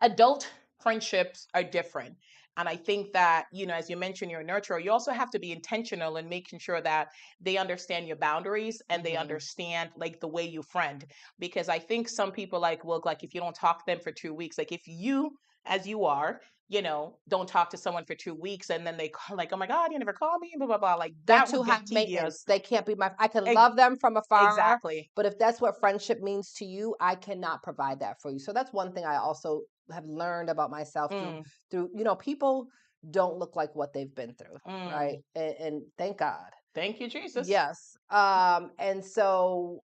adult friendships are different. And I think that, as you mentioned, you're a nurturer, you also have to be intentional in making sure that they understand your boundaries and they understand like the way you friend. Because I think some people like if you don't talk to them for 2 weeks, like if you, as you are, don't talk to someone for 2 weeks and then they call like, oh my God, you never call me, blah, blah, blah. Like that would get tedious. They can't be I can love them from afar. Exactly. But if that's what friendship means to you, I cannot provide that for you. So that's one thing I also have learned about myself through people don't look like what they've been through. Right. And thank God. Thank you, Jesus. Yes. And so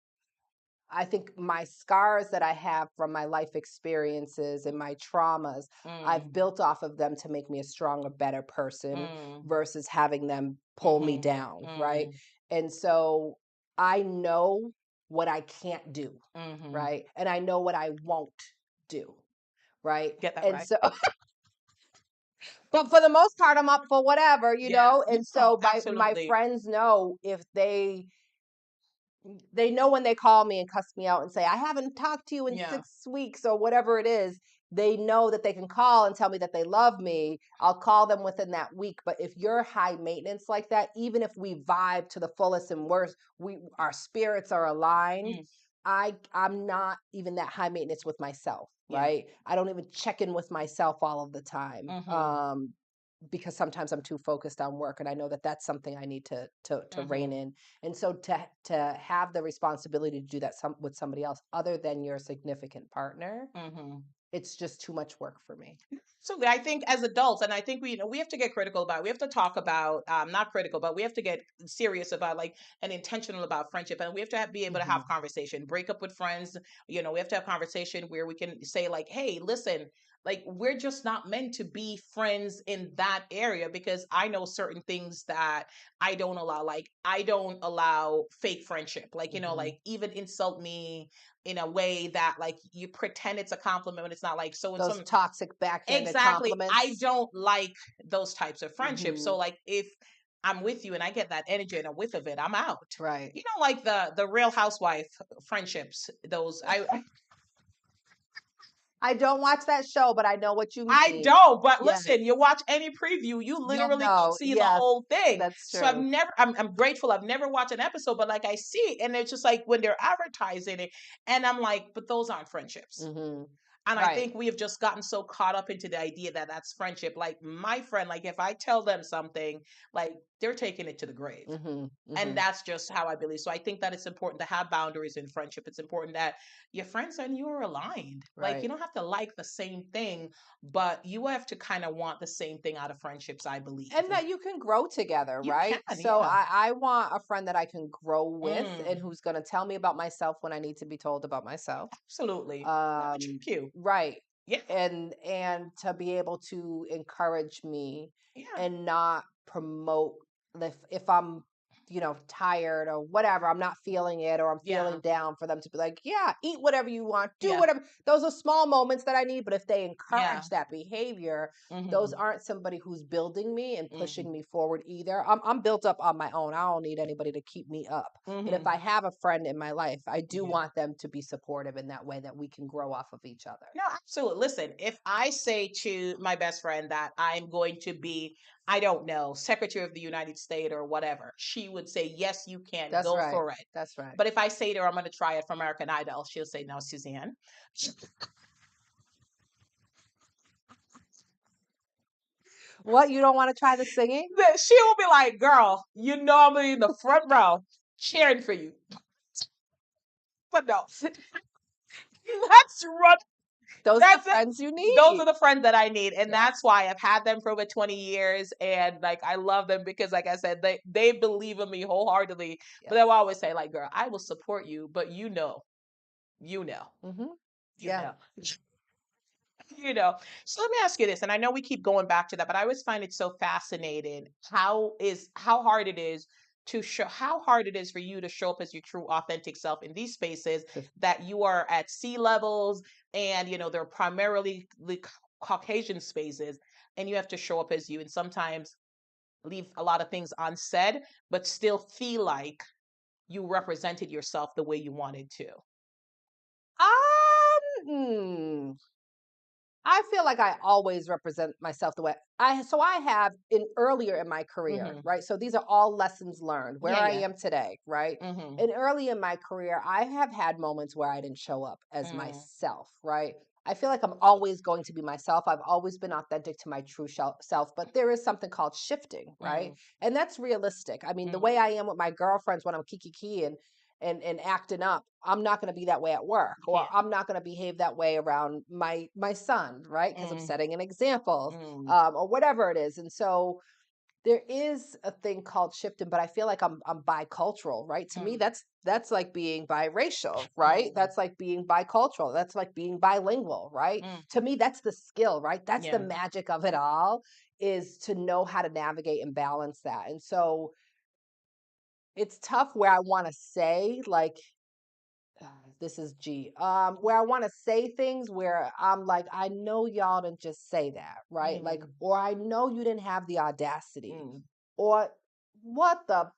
I think my scars that I have from my life experiences and my traumas, I've built off of them to make me a stronger, better person versus having them pull me down. Right. And so I know what I can't do. Right. And I know what I won't do. Right. Get that and right. So but for the most part, I'm up for whatever, know. And so my friends know if they know when they call me and cuss me out and say, I haven't talked to you in 6 weeks or whatever it is, they know that they can call and tell me that they love me. I'll call them within that week. But if you're high maintenance like that, even if we vibe to the fullest and worst, our spirits are aligned. I'm not even that high maintenance with myself, right? I don't even check in with myself all of the time. Because sometimes I'm too focused on work and I know that that's something I need to rein in. And so to have the responsibility to do that with somebody else other than your significant partner, it's just too much work for me. So I think as adults, and I think we have to get critical about, we have to talk about, not critical, but we have to get serious about and intentional about friendship. And we have to be able to have conversation, break up with friends. We have to have conversation where we can say like, hey, listen, like we're just not meant to be friends in that area because I know certain things that I don't allow. Like I don't allow fake friendship. Like, like even insult me in a way that like you pretend it's a compliment when it's not. Like so those toxic backhanded compliments. I don't like those types of friendships. So like if I'm with you and I get that energy and a whiff of it, I'm out. Right. Like the Real Housewife friendships, those I don't watch that show, but I know what you I mean. don't, but Yes. listen, you watch any preview, you You'll literally can know. see the Yes, whole thing. that's So I've true. never, I'm grateful. I've never watched an episode, but like I see it, and it's just like when they're advertising it, and I'm like, but those aren't friendships. Mm-hmm. And I Right. think we have just gotten so caught up into the idea that that's friendship. Like my friend, like if I tell them something, like they're taking it to the grave. Mm-hmm. Mm-hmm. And that's just how I believe. So I think that it's important to have boundaries in friendship. It's important that your friends and you are aligned. Like you Right. don't have to like the same thing, but you have to kind of want the same thing out of friendships, I believe. And that you can grow together, You right? can, So yeah. I want a friend that I can grow with and Mm, who's going to tell me about myself when I need to be told about myself. absolutely. Never Um, trick you. right. Yeah. And to be able to encourage me Yeah. and not promote if I'm tired or whatever, I'm not feeling it or I'm Yeah. feeling down, for them to be like, yeah, eat whatever you want, do Yeah. whatever. Those are small moments that I need, but if they Yeah. encourage that behavior, those Mm-hmm. aren't somebody who's building me and Mm, pushing me forward either. I'm built up on my own. I don't need anybody to keep me up. But if mm-hmm. I have a friend in my life, I do Yeah. want them to be supportive in that way, that we can grow off of each other. No, absolutely. Listen, if I say to my best friend that I'm going to be, I don't know, Secretary of the United States or whatever, she would say, yes, you can That's go right. for it. That's right. But if I say to her, I'm going to try it for American Idol, she'll say, no, Suzanne. What, you don't want to try the singing? She will be like, girl, you know I'm in the front row cheering for you. But no, let's run. Those are the That's it. friends you Those need. are the friends that I need. And Yeah. that's why I've had them for over 20 years. And like I love them because like I said, they believe in me wholeheartedly. Yes. But they will always say, like, girl, I will support you, but you know, Mm-hmm. you Yeah. know. You know. So let me ask you this, and I know we keep going back to that, but I always find it so fascinating how hard it is to show how hard it is for you to show up as your true authentic self in these spaces that you are at sea levels and they're primarily the Caucasian spaces and you have to show up as you and sometimes leave a lot of things unsaid but still feel like you represented yourself the way you wanted to. Hmm. I feel like I always represent myself the way I have earlier in my career, Mhm. right? So these are all lessons learned where Yeah, I yeah. am today, right? Mhm. And early in my career, I have had moments where I didn't show up as Mm. myself, right? I feel like I'm always going to be myself. I've always been authentic to my true self, but there is something called shifting, right? Mm. And that's realistic. I mean, the Mm. way I am with my girlfriends when I'm kiki and acting up, I'm not going to be that way at work, You or can't. I'm not going to behave that way around my son, right? Because I'm Mm. setting an example, Mm. or whatever it is. And so there is a thing called shifting, but I feel like I'm bicultural, right? To me, Mm. that's like being biracial, right? Mm. That's like being bicultural. That's like being bilingual, right? Mm. To me, that's the skill, right? That's the Yeah. magic of it all, is to know how to navigate and balance that. And so it's tough where I want to say like, this is G. Where I want to say things where I'm like, I know y'all didn't just say that, right? Like, Mm. or I know you didn't have the audacity, Mm. or what the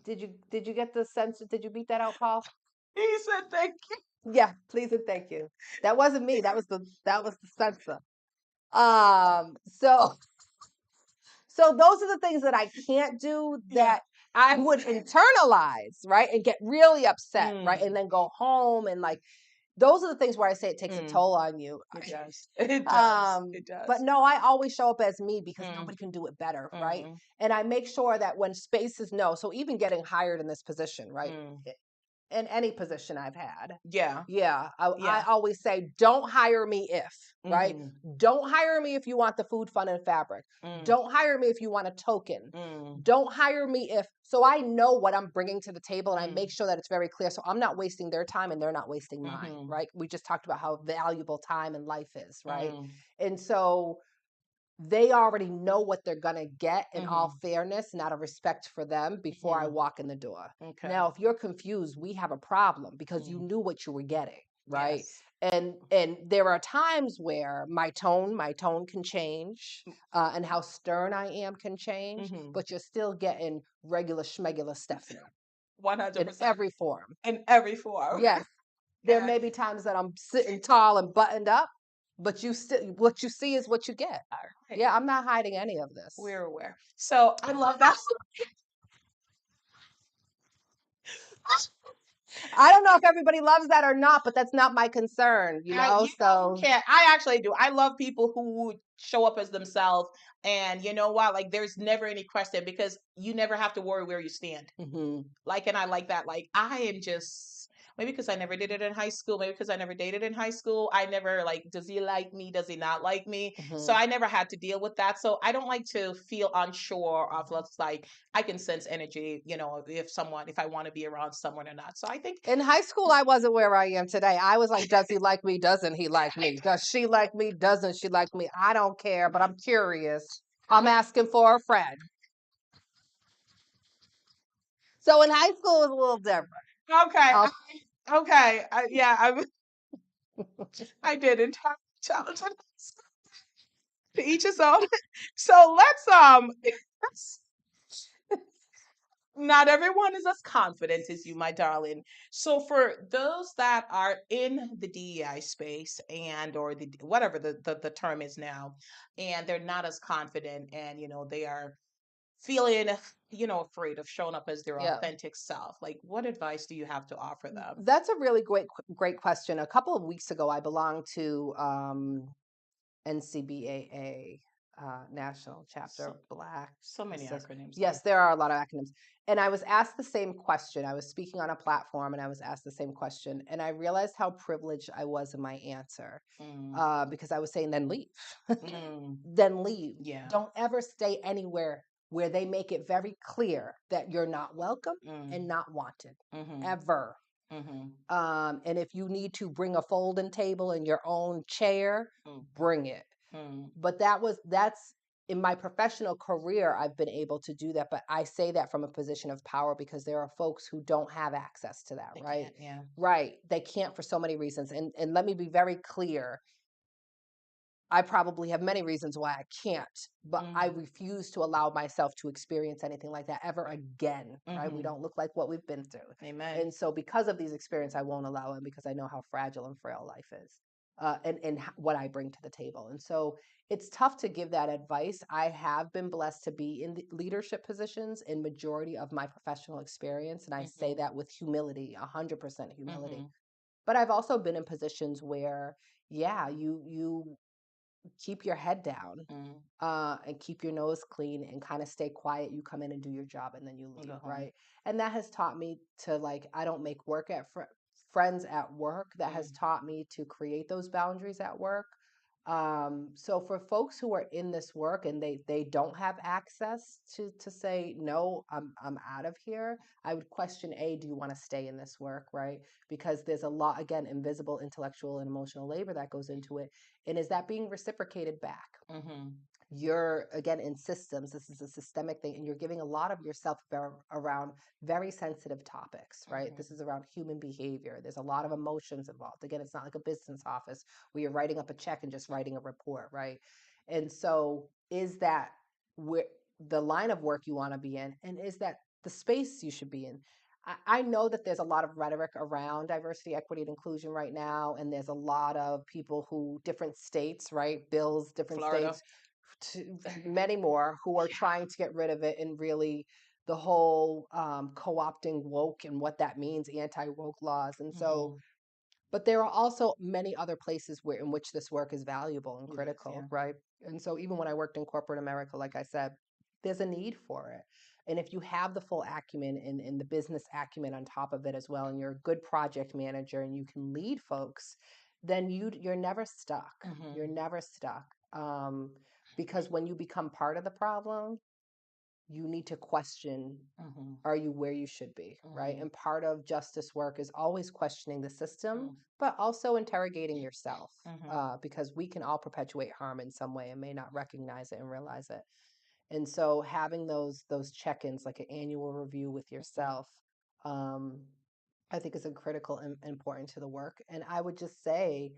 did you get the sense? Did you beat that out, Paul? He said thank you. Yeah, please and thank you. That wasn't me. That was the censor. So those are the things that I can't do, Yeah. that I would internalize, right? And get really upset, right? And Mm. then go home and like, those are the things where I say it takes a Mm. toll on you. It does. It does. It But does. no, I always show up as me because Mm. nobody can do it better, right? Mm. And I make sure that when spaces know, so even getting hired in this position, right? Mm. In any position I've had. Yeah. Yeah. I Yeah. always say, don't hire me if, right? Mhm. Don't hire me if you want the food, fun, and fabric. Mm. Don't hire me if you want a token. Mm. Don't hire me if, so I know what I'm bringing to the table and I Mm. make sure that it's very clear. So I'm not wasting their time and they're not wasting mine, Mhm. right? We just talked about how valuable time and life is, right? Mm. And so they already know what they're going to get in all Mhm. fairness and out of respect for them before I Mhm. walk in the door. Okay. Now, if you're confused, we have a problem because you Mm. knew what you were getting, right? Yes. And there are times where my tone can change, and how stern I am can change, Mhm. but you're still getting regular schmegular Stephanie in 100%. every form. In every form. Yes. There may be times that I'm sitting tall and buttoned up, but what you see is what you get. Right. Yeah, I'm not hiding any of this. We're aware. So I love that. I don't know if everybody loves that or not, but that's not my concern, you know? So can't. I actually do. I love people who show up as themselves, and you know what? Like, there's never any question because you never have to worry where you stand. Mhm. Like, and I like that. Like, I am just maybe because I never did it in high school, maybe because I never dated in high school. I never like, does he like me? Does he not like me? So Mhm. I never had to deal with that. So I don't like to feel unsure of like I can sense energy, if I want to be around someone or not. So I think In high school, I wasn't where I am today. I was like, does he like me? Doesn't he like me? Does she like me? Doesn't she like me? I don't care, but I'm curious. I'm asking for a friend. So in high school, it was a little different. okay, I'll, okay, yeah, I did in childhood. To each his own. So not everyone is as confident as you, my darling. So for those that are in the DEI space and or the whatever the term is now, and they're not as confident and they are feeling afraid of showing up as their yeah. authentic self, like what advice do you have to offer them? That's a really great question. A couple of weeks ago, I belonged to NCBAA, National Chapter So, of Black. so many acronyms. Yes, there are a lot of acronyms. And I was asked the same question. I was speaking on a platform and I was asked the same question. And I realized how privileged I was in my answer Mm, because I was saying, then leave. mm, Then leave. yeah. Don't ever stay anywhere where they make it very clear that you're not welcome Mm, and not wanted, mm-hmm, ever. mm-hmm, And if you need to bring a folding table and your own chair, mm, bring it. mm. But that's in my professional career, I've been able to do that. But I say that from a position of power because there are folks who don't have access to that, They right? can't, yeah. Right. They can't for so many reasons. And let me be very clear. I probably have many reasons why I can't, but I Mm, refuse to allow myself to experience anything like that ever again, right? We mm-hmm. don't look like what we've been through. Amen. And so because of these experiences, I won't allow it because I know how fragile and frail life is. And what I bring to the table. And so it's tough to give that advice. I have been blessed to be in the leadership positions in majority of my professional experience. And I say Mm-hmm. that with humility, 100% Mm-hmm. humility. But I've also been in positions where, yeah, you keep your head down Mm. and keep your nose clean and kind of stay quiet. You come in and do your job and then you Go leave, home. right? And that has taught me to like, I don't make friends at work. That has Mm. taught me to create those boundaries at work. So for folks who are in this work and they don't have access to say no, I'm out of here. I would question do you want to stay in this work, right? Because there's a lot, again, invisible intellectual and emotional labor that goes into it. And is that being reciprocated back? Mm-hmm. You're again in systems, this is a systemic thing, and you're giving a lot of yourself around very sensitive topics, right? This Mm-hmm. is around human behavior. There's a lot of emotions involved. Again, it's not like a business office where you're writing up a check and just writing a report, right? And so is that where the line of work you want to be in, and is that the space you should be in? I know that there's a lot of rhetoric around diversity, equity, and inclusion right now, and there's a lot of people who, different states, right, bills, different Florida. states, to many more who are trying to get rid of it, and really the whole co-opting woke and what that means, anti-woke laws. And so, Mm-hmm. but there are also many other places where in which this work is valuable and It is, yeah. critical, right? And so even when I worked in corporate America, like I said, there's a need for it. And if you have the full acumen and the business acumen on top of it as well, and you're a good project manager and you can lead folks, then you're never stuck. Mm-hmm. You're never stuck. Because when you become part of the problem, you need to question, Mm-hmm. are you where you should be, right? Mm-hmm. And part of justice work is always questioning the system, Mm-hmm. but also interrogating yourself, Mm-hmm. because we can all perpetuate harm in some way and may not recognize it and realize it. And so having those check-ins, like an annual review with yourself, um, I think is a critical and important to the work. And I would just say,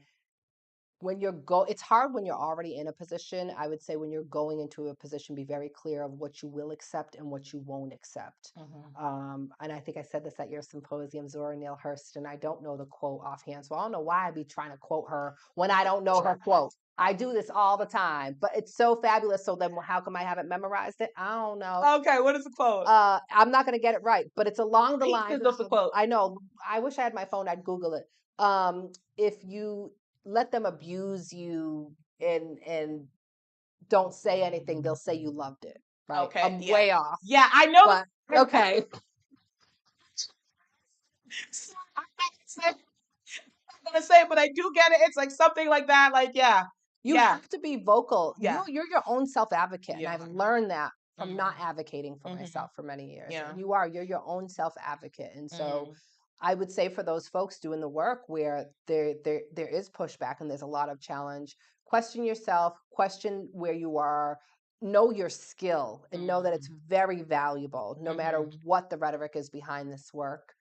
when it's hard when you're already in a position. I would say when you're going into a position, be very clear of what you will accept and what you won't accept. And I think I said this at your symposium, Zora Neale Hurston. I don't know the quote offhand, so I don't know why I'd be trying to quote her when I don't know her quote. I do this all the time, but it's so fabulous. So then how come I haven't memorized it? I don't know. Okay, what is the quote? I'm not going to get it right, but it's along the lines of the quote. I know. I wish I had my phone. I'd Google it. If you let them abuse you and don't say anything, they'll say you loved it. Right? Okay, I'm way off. Yeah, I know. But, okay. I'm not gonna say it, but I do get it. It's like something like that. Like, yeah. You have to be vocal. Yeah. You're your own self-advocate. And I've learned that from not Mhm. advocating for myself for many years. Yeah. And you're your own self-advocate. And so I would say for those folks doing the work where there is pushback and there's a lot of challenge, question yourself, question where you are, know your skill, and know that it's very valuable no matter what the rhetoric is behind this work.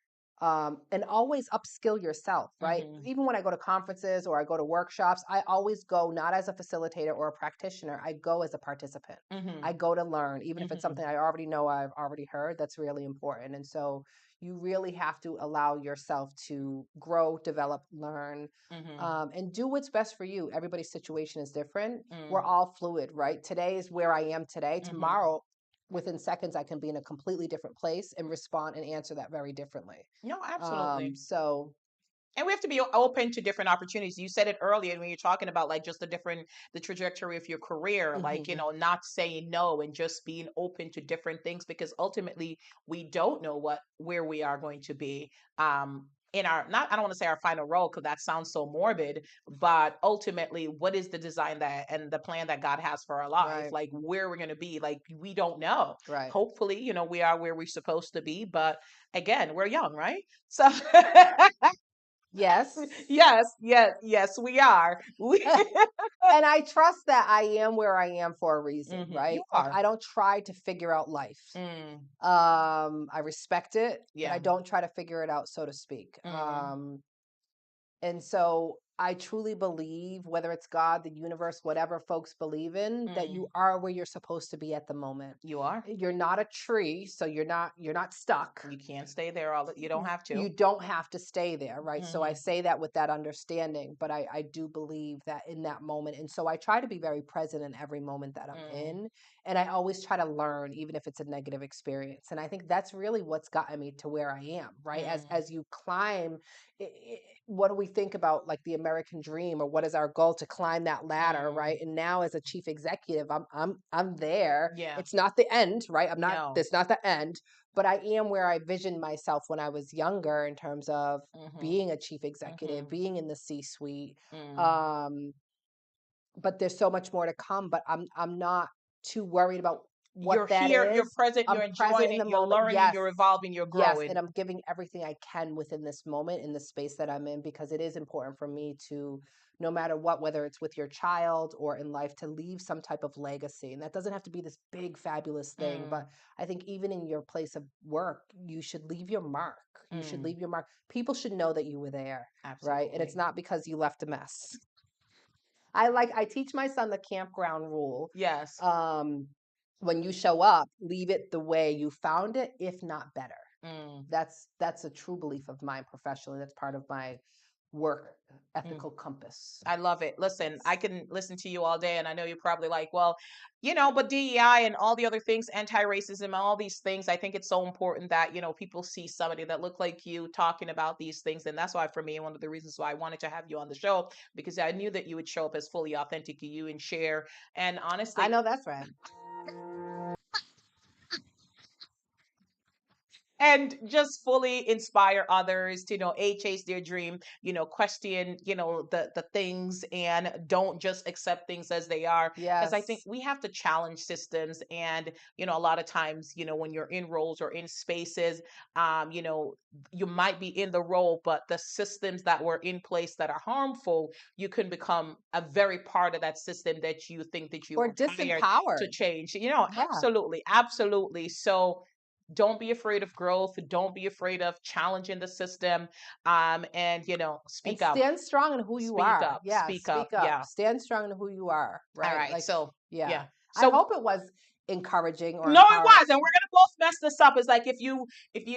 And always upskill yourself, right? Even when I go to conferences or I go to workshops, I always go not as a facilitator or a practitioner. I go as a participant. I go to learn, even if it's something I already know, I've already heard. That's really important. And so you really have to allow yourself to grow, develop, learn, and do what's best for you. Everybody's situation is different. We're all fluid, right? Today is where I am today. Tomorrow, within seconds, I can be in a completely different place and respond and answer that very differently. No, absolutely. So And we have to be open to different opportunities. You said it earlier when you're talking about like just the trajectory of your career, like, not saying no and just being open to different things, because ultimately we don't know where we are going to be. In our, not, I don't want to say our final role, because that sounds so morbid, but ultimately, what is the design that and the plan that God has for our life? Right. Like where we're going to be, like we don't know. Right. Hopefully, we are where we're supposed to be, but again, we're young, right? So yes. yes, we are. And I trust that I am where I am for a reason, right? You Like are. I don't try to figure out life. I respect it, but I don't try to figure it out, so to speak. And so I truly believe, whether it's God, the universe, whatever folks believe in, that you are where you're supposed to be at the moment. You are. You're not a tree, so you're not stuck. You can't stay there you don't have to. You don't have to stay there, right? So I say that with that understanding, but I do believe that in that moment. And so I try to be very present in every moment that I'm in. And I always try to learn, even if it's a negative experience. And I think that's really what's gotten me to where I am, right? As you climb, what do we think about like the American dream, or what is our goal to climb that ladder, right? And now as a chief executive, I'm there. Yeah. It's not the end, right? I'm not. No. It's not the end, but I am where I visioned myself when I was younger in terms of being a chief executive, being in the C-suite. But there's so much more to come. But I'm not too worried about what you're that here, is. you're present, I'm you're enjoying it, you're moment. learning, Yes. you're evolving, you're growing. Yes, and I'm giving everything I can within this moment, in the space that I'm in, because it is important for me to, no matter what, whether it's with your child or in life, to leave some type of legacy. And that doesn't have to be this big, fabulous thing, but I think even in your place of work, you should leave your mark. You should leave your mark. People should know that you were there, right? And it's not because you left a mess. I teach my son the campground rule. Yes. When you show up, leave it the way you found it, if not better. That's a true belief of mine professionally. That's part of my work ethical compass. I love it. Listen, I can listen to you all day, and I know you're probably like, well, but DEI and all the other things, anti-racism, all these things, I think it's so important that, people see somebody that look like you talking about these things. And that's why, for me, one of the reasons why I wanted to have you on the show, because I knew that you would show up as fully authentic to you and share. And honestly, I know that's right. And just fully inspire others to chase their dream, question the things, and don't just accept things as they are. Because I think Yes. we have to challenge systems. And a lot of times, when you're in roles or in spaces, you might be in the role, but the systems that were in place that are harmful, you can become a very part of that system that you think that you Or are hired disempowered. to change. Yeah. Absolutely, absolutely. So don't be afraid of growth. Don't be afraid of challenging the system. And speak up. Stand strong in who you Speak are. up. Yeah, Speak up. speak up. Yeah. Stand strong in who you are. Right. All right. Like, So yeah. I So hope it was encouraging or no, it empowering. was, and we're gonna both mess this up. It's like if you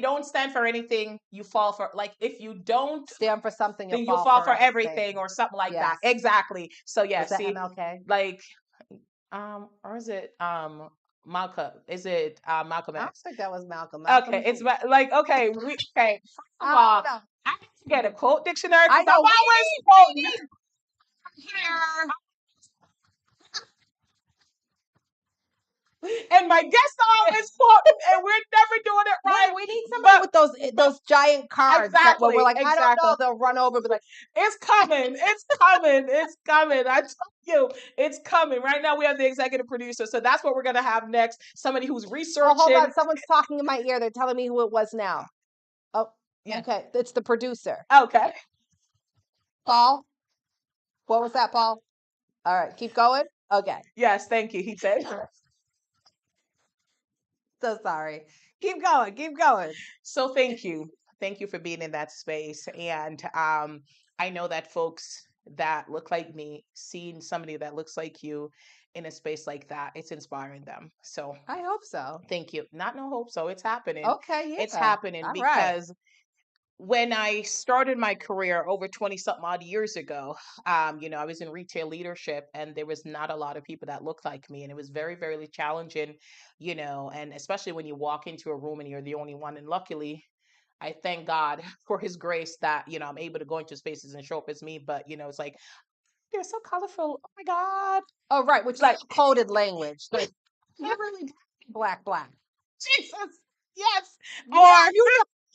don't stand for anything, you fall for, like, if you don't stand for something, then you'll you'll fall fall for everything everything. or something like Yes. that. Exactly. So yeah, Was that see, MLK? like or is it Malcolm? Is it Malcolm I don't X? think that was Malcolm. Okay, it's like okay, okay. First of all, no. I need to get a quote dictionary I because know. I'm always quoting here. And my guests always quote, and we're never doing it right. We need somebody with those giant cards that when we're like, I don't know, they'll run over and be like, it's coming, it's coming, it's coming. I tell you, it's coming. Right now we have the executive producer, so that's what we're gonna have next. Somebody who's researching. Oh, hold on, someone's talking in my ear. They're telling me who it was now. Oh, yeah. Okay, it's the producer. Okay. Paul? What was that, Paul? All right, keep going. Okay. Yes, thank you. He said. So sorry. Keep going. Keep going. So thank you. Thank you for being in that space. And I know that folks that look like me, seeing somebody that looks like you in a space like that, it's inspiring them. So I hope so. Thank you. Not no hope so. It's happening. Okay, yeah. It's happening All because when I started my career over 20 something odd years ago, I was in retail leadership and there was not a lot of people that looked like me. And it was very, very challenging, and especially when you walk into a room and you're the only one. And luckily, I thank God for his grace that, I'm able to go into spaces and show up as me. But, it's like, they're so colorful. Oh my God. Oh, right. Which is like coded language. Like, you're really black. Jesus. Yes. Or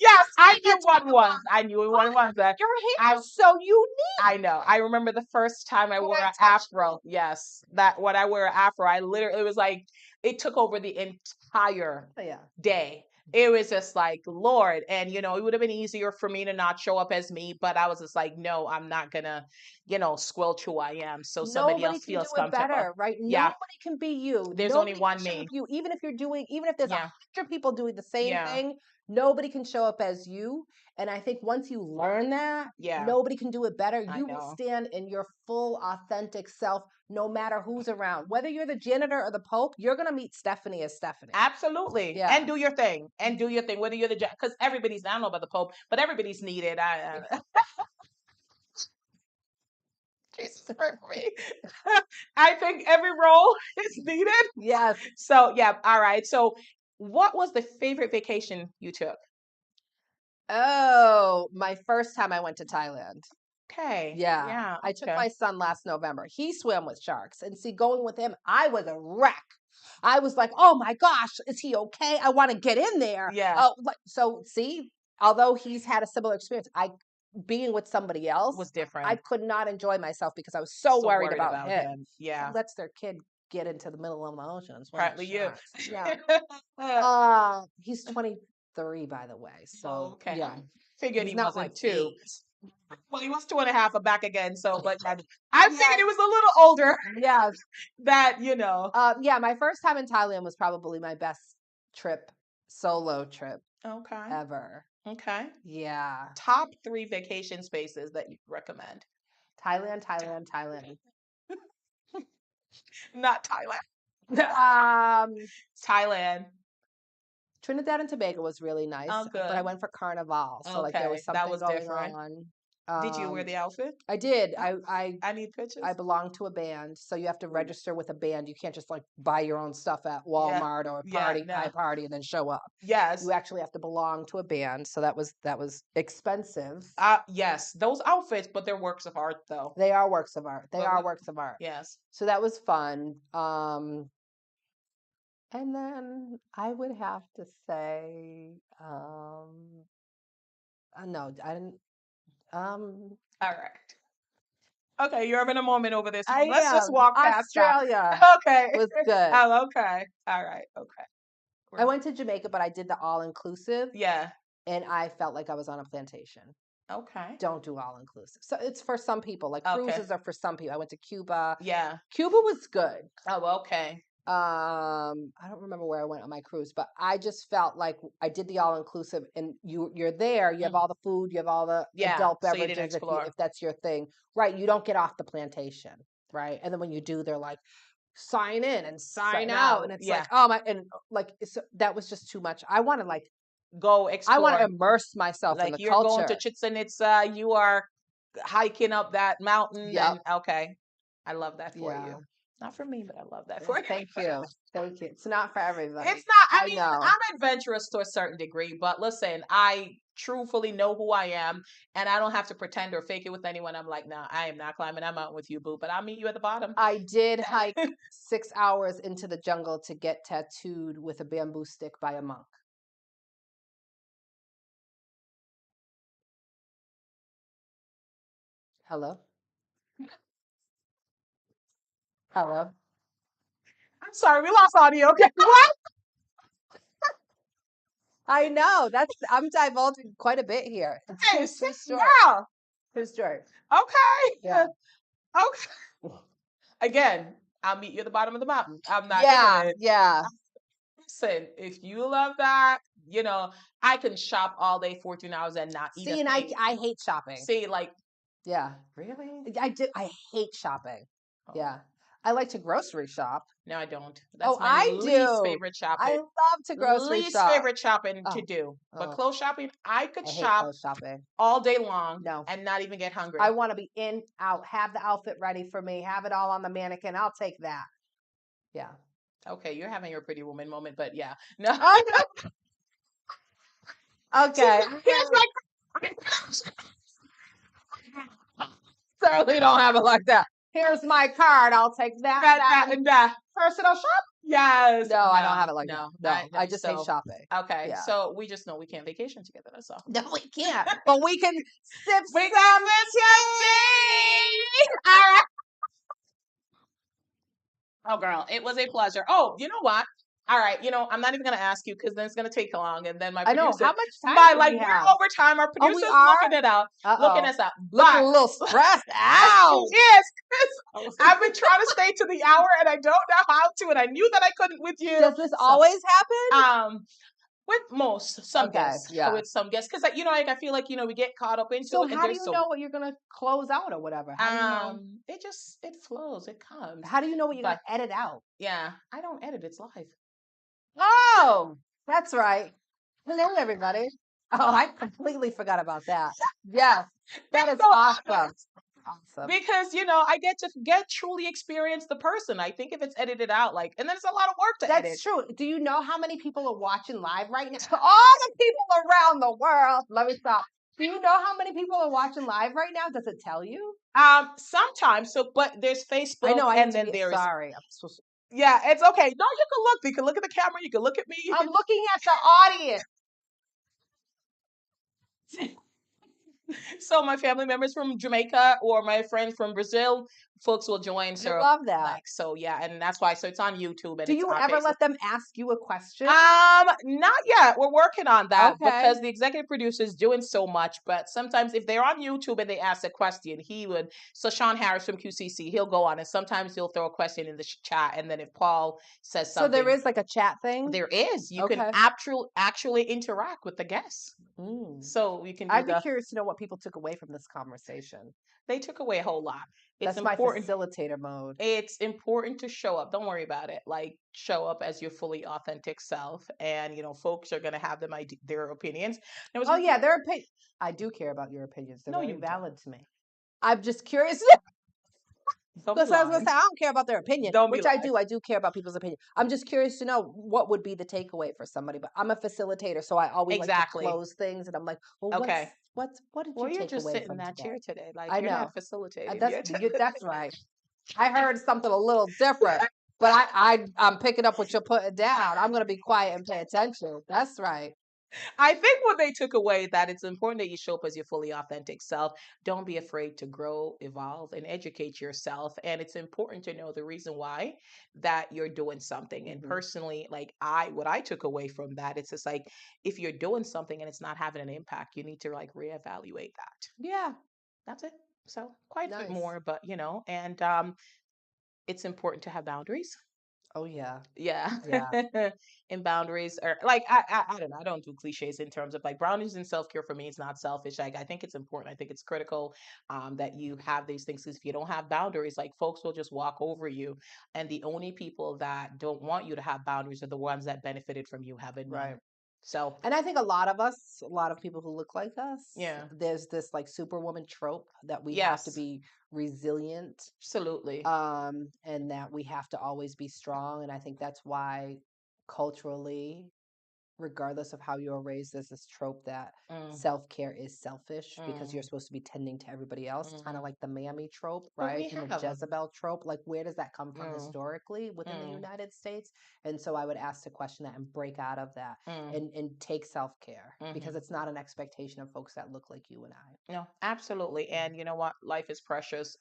yes, I knew one was. I knew one was. Your hair is so unique. I know. I remember the first time I wore an afro. Yes, that when I wear an afro, I literally, it was like it took over the entire day. It was just like, Lord, and it would have been easier for me to not show up as me, but I was just like, no, I'm not gonna, squelch who I am. So somebody else feels comfortable. Better, right? Yeah. Nobody can be you. There's only one me. You, even if there's 100 people doing the same thing, nobody can show up as you. And I think once you learn that, nobody can do it better. You will stand in your full, authentic self, no matter who's around. Whether you're the janitor or the Pope, you're gonna meet Stephanie as Stephanie. Absolutely, and do your thing, Whether you're the because everybody's, I don't know about the Pope, but everybody's needed. Jesus, for me. I think every role is needed. Yes. So yeah, all right. So, what was the favorite vacation you took? Oh, my first time I went to Thailand. Okay. Yeah. Yeah. I took my son last November. He swam with sharks. And see, going with him, I was a wreck. I was like, oh my gosh, is he okay? I want to get in there. Yeah. So see, although he's had a similar experience, being with somebody else was different. I could not enjoy myself because I was so worried about him. Yeah. Who lets their kid get into the middle of the ocean? Partly you. Yeah. He's 23, by the way. So yeah. Figured he wasn't like 2. Well, he was 2.5 back again. So, but I figured it was a little older. Yeah. That, yeah, my first time in Thailand was probably my best solo trip. Okay. Ever. Okay. Yeah. Top 3 vacation spaces that you recommend? Thailand. Not Thailand. Thailand. Trinidad and Tobago was really nice. Oh, good. But I went for Carnival. So like there was something going on. Did you wear the outfit? I did. I need pictures. I belong to a band, so you have to register with a band. You can't just like buy your own stuff at Walmart or party and then show up. Yes. You actually have to belong to a band, so that was expensive. Yes, those outfits, but they're works of art though. They are works of art. Yes. So that was fun. And then I would have to say, no, I didn't. All right. Okay, you're having a moment over this. Let's just walk past Australia. Okay. It was good. Oh, okay. All right. Okay. I went to Jamaica, but I did the all-inclusive. Yeah. And I felt like I was on a plantation. Okay. Don't do all-inclusive. So it's for some people. Like cruises are for some people. I went to Cuba. Yeah. Cuba was good. Oh, okay. I don't remember where I went on my cruise, but I just felt like I did the all inclusive, and you're there, you have all the food, you have all the adult So you didn't beverages explore. if that's your thing, right? You don't get off the plantation, right? And then when you do, they're like, sign in and sign out, and it's like, oh my, and like that was just too much. I want to like go explore. I want to immerse myself in the you're going culture. to Chichen Itza, you are hiking up that mountain. Yep. And okay, I love that for Yeah. you. Not for me, but I love that for you. Thank you. Thank you. It's not for everybody. It's not. I mean, know. I'm adventurous to a certain degree, but listen, I truthfully know who I am, and I don't have to pretend or fake it with anyone. I'm like, nah, I am not climbing that mountain with you, boo. But I'll meet you at the bottom. I did hike 6 hours into the jungle to get tattooed with a bamboo stick by a monk. Hello? Hello? I'm sorry, we lost audio. Okay, what? I know. I'm divulging quite a bit here. Hey, It's too short. wow. Too short. Okay. Yeah. Okay. Again, I'll meet you at the bottom of the mountain. I'm not Yeah. imminent. Yeah. Listen, if you love that, I can shop all day, 14 hours, and not eat See, a and thing. I hate shopping. See, like, yeah. really? I hate shopping. Yeah. I like to grocery shop. No, I don't. That's my I least do. favorite shopping. I love to grocery least shop. favorite shopping to do. But clothes shopping, I could shop clothes shopping all day long No. and not even get hungry. I want to be in, out, have the outfit ready for me, have it all on the mannequin. I'll take that. Yeah. Okay, you're having your pretty woman moment, but yeah. No. Okay. Here's like certainly don't have it like that. Here's my card. I'll take that. and that. Personal shop? Yes. No, I don't have it like no, that. No, I just hate shopping. Okay, Yeah. so we just know we can't vacation together. That's all. No, we can't. But we can sip We some tea. All right. Oh, girl, it was a pleasure. Oh, you know what? All right, I'm not even gonna ask you because then it's gonna take long, and then my I know producer, how much time we're over time. Our producer's looking it out, looking us out, looking a little stressed out. Yes, I've been trying to stay to the hour, and I don't know how to, and I knew that I couldn't with you. Does this always happen? With some guests, yeah. with some guests, because I feel like we get caught up into it. So how do you know what you're gonna close out or whatever? How do you know? It flows, it comes. How do you know what you're gonna edit out? Yeah, I don't edit. It's live. Oh, that's right. Hello, everybody. Oh, I completely forgot about that. Yes, that is awesome. Awesome. Because I get to truly experience the person. I think if it's edited out, and then it's a lot of work to edit. That's true. Do you know how many people are watching live right now? All the people around the world. Let me stop. Do you know how many people are watching live right now? Does it tell you? Sometimes. So, but there's Facebook. I know. And then there's. Sorry. Yeah, it's okay. No, you can look. You can look at the camera. You can look at me. I'm looking at the audience. So my family members from Jamaica or my friends from Brazil, folks will join. So I love that. Yeah, and that's why. So it's on YouTube. And do you ever let them ask you a question? Not yet. We're working on that because the executive producer is doing so much. But sometimes if they're on YouTube and they ask a question, So Sean Harris from QCC, he'll go on, and sometimes he'll throw a question in the chat, and then if Paul says something, so there is like a chat thing. There is. You can actually interact with the guests. So you can. I'd be curious to know what people took away from this conversation. They took away a whole lot. That's my facilitator mode. It's important to show up. Don't worry about it. Show up as your fully authentic self, and folks are gonna have their opinions. Their opinion. I do care about your opinions. They're very valid to me. I'm just curious. Because I was gonna say I don't care about their opinion, which I do. I do care about people's opinion. I'm just curious to know what would be the takeaway for somebody. But I'm a facilitator, so I always like to close things, and I'm like, well, what did you take away from you're just sitting in that chair today. I you're know. not facilitating. That's right. I heard something a little different, but I'm picking up what you're putting down. I'm gonna be quiet and pay attention. That's right. I think what they took away that it's important that you show up as your fully authentic self. Don't be afraid to grow, evolve, and educate yourself. And it's important to know the reason why that you're doing something. And personally, what I took away from that, it's just if you're doing something and it's not having an impact, you need to reevaluate that. Yeah. That's it. So quite a bit more, but and it's important to have boundaries. Oh yeah. Yeah. Yeah. And boundaries are like I don't know. I don't do cliches in terms of like boundaries and self care for me is not selfish. Like I think it's important. I think it's critical that you have these things. 'Cause if you don't have boundaries, like folks will just walk over you. And the only people that don't want you to have boundaries are the ones that benefited from you having Right. none. So And I think a lot of us, a lot of people who look like us, yeah. there's this like superwoman trope that we have to Yes. be resilient, Absolutely. and that we have to always be strong. And I think that's why culturally, regardless of how you were raised, there's this trope that Mm, self-care is selfish because you're mm, supposed to be tending to everybody else, kind of mm. like the mammy trope, But right? we And the have. Jezebel trope. Like, where does that come from Mm, historically within the mm, United States? And so I would ask to question that and break out of that mm, and take self-care because mhm. it's not an expectation of folks that look like you and I. No, absolutely. And you know what? Life is precious.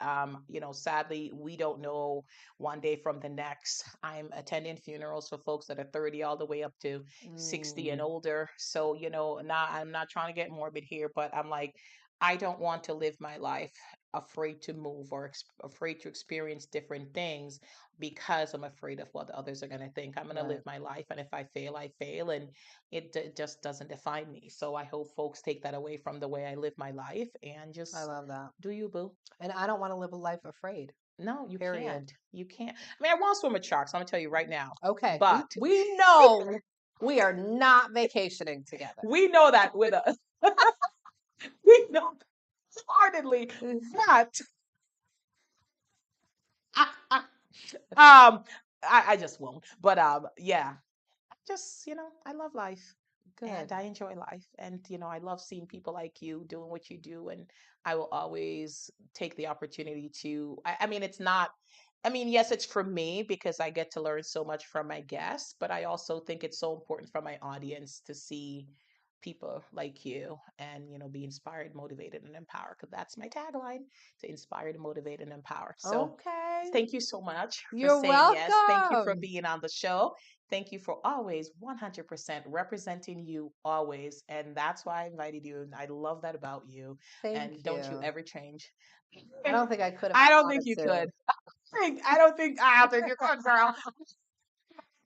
Sadly, we don't know one day from the next. I'm attending funerals for folks that are 30 all the way up to 60 and Mm, older. So, now I'm not trying to get morbid here, but I'm like, I don't want to live my life afraid to move or afraid to experience different things because I'm afraid of what others are going to think. I'm going to live right. my life. And if I fail, I fail. And it just doesn't define me. So I hope folks take that away from the way I live my life and I just love that. do you, boo. And I don't want to live a life afraid, No, you period. can't. You can't. I mean, I want to swim with sharks. I'm gonna tell you right now. Okay. We But we know we are not vacationing together. we know that with us. We know heartedly. But I just won't. But yeah, just I love life and Good. I enjoy life, and I love seeing people like you doing what you do, and I will always take the opportunity to I mean it's not I mean, yes, it's for me because I get to learn so much from my guests, but I also think it's so important for my audience to see people like you and be inspired, motivated, and empowered, because that's my tagline: to inspire, to motivate, and empower. So Okay. thank you so much for You're saying yes. Thank you for welcome. being on the show. Thank you for always 100% representing you always. And that's why I invited you. And I love that about you. Thank And don't you you. ever change. I don't think I could if I I don't think wanted you to. could. I don't think you could, girl.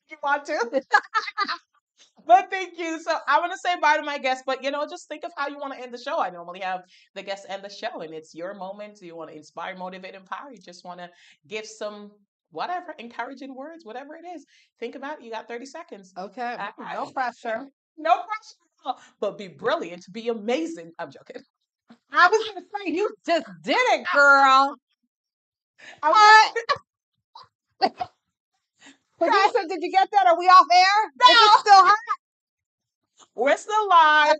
You want to? But thank you. So I want to say bye to my guests, but just think of how you want to end the show. I normally have the guests end the show, and it's your moment. You want to inspire, motivate, empower. You just want to give some whatever encouraging words, whatever it is. Think about it. You got 30 seconds. Okay. All No right. pressure. No pressure at all. But be brilliant, be amazing. I'm joking. I was gonna say You just did it, girl. I was Uh, gonna okay. producer, did you get that? Are we off air? Is it No, still hot? we're still live.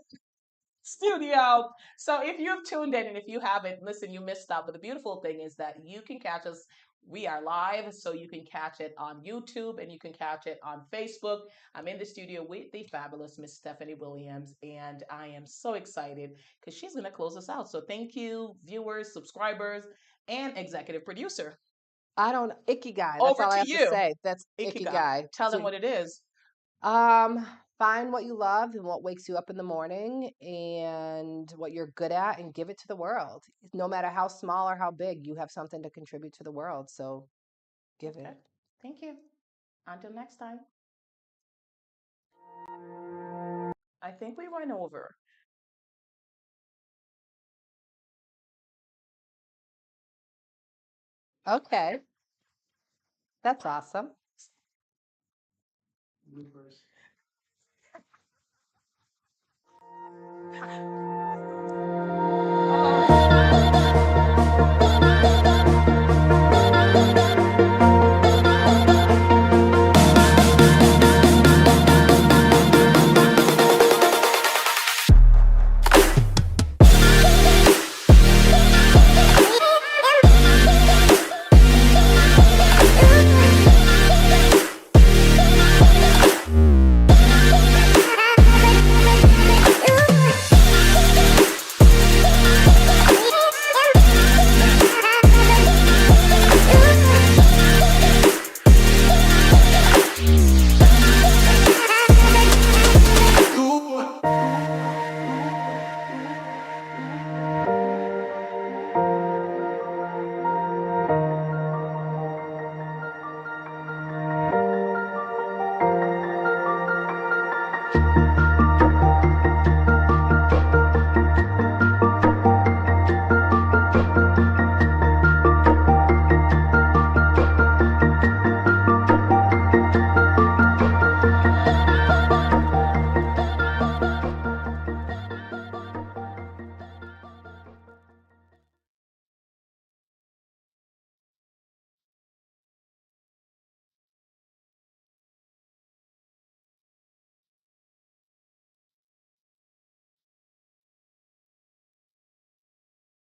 Studio. So if you've tuned in and if you haven't, listen, you missed out. But the beautiful thing is that you can catch us. We are live, so you can catch it on YouTube and you can catch it on Facebook. I'm in the studio with the fabulous Miss Stephanie Williams, and I am so excited because she's going to close us out. So thank you, viewers, subscribers, and executive producer. I don't icky guy. That's Over all I to have to you, say. That's icky Ikigai. guy. Tell them what it is. Um, find what you love and what wakes you up in the morning and what you're good at and give it to the world. No matter how small or how big, you have something to contribute to the world. So give Okay. it. Thank you. Until next time. I think we went over. Okay. That's awesome.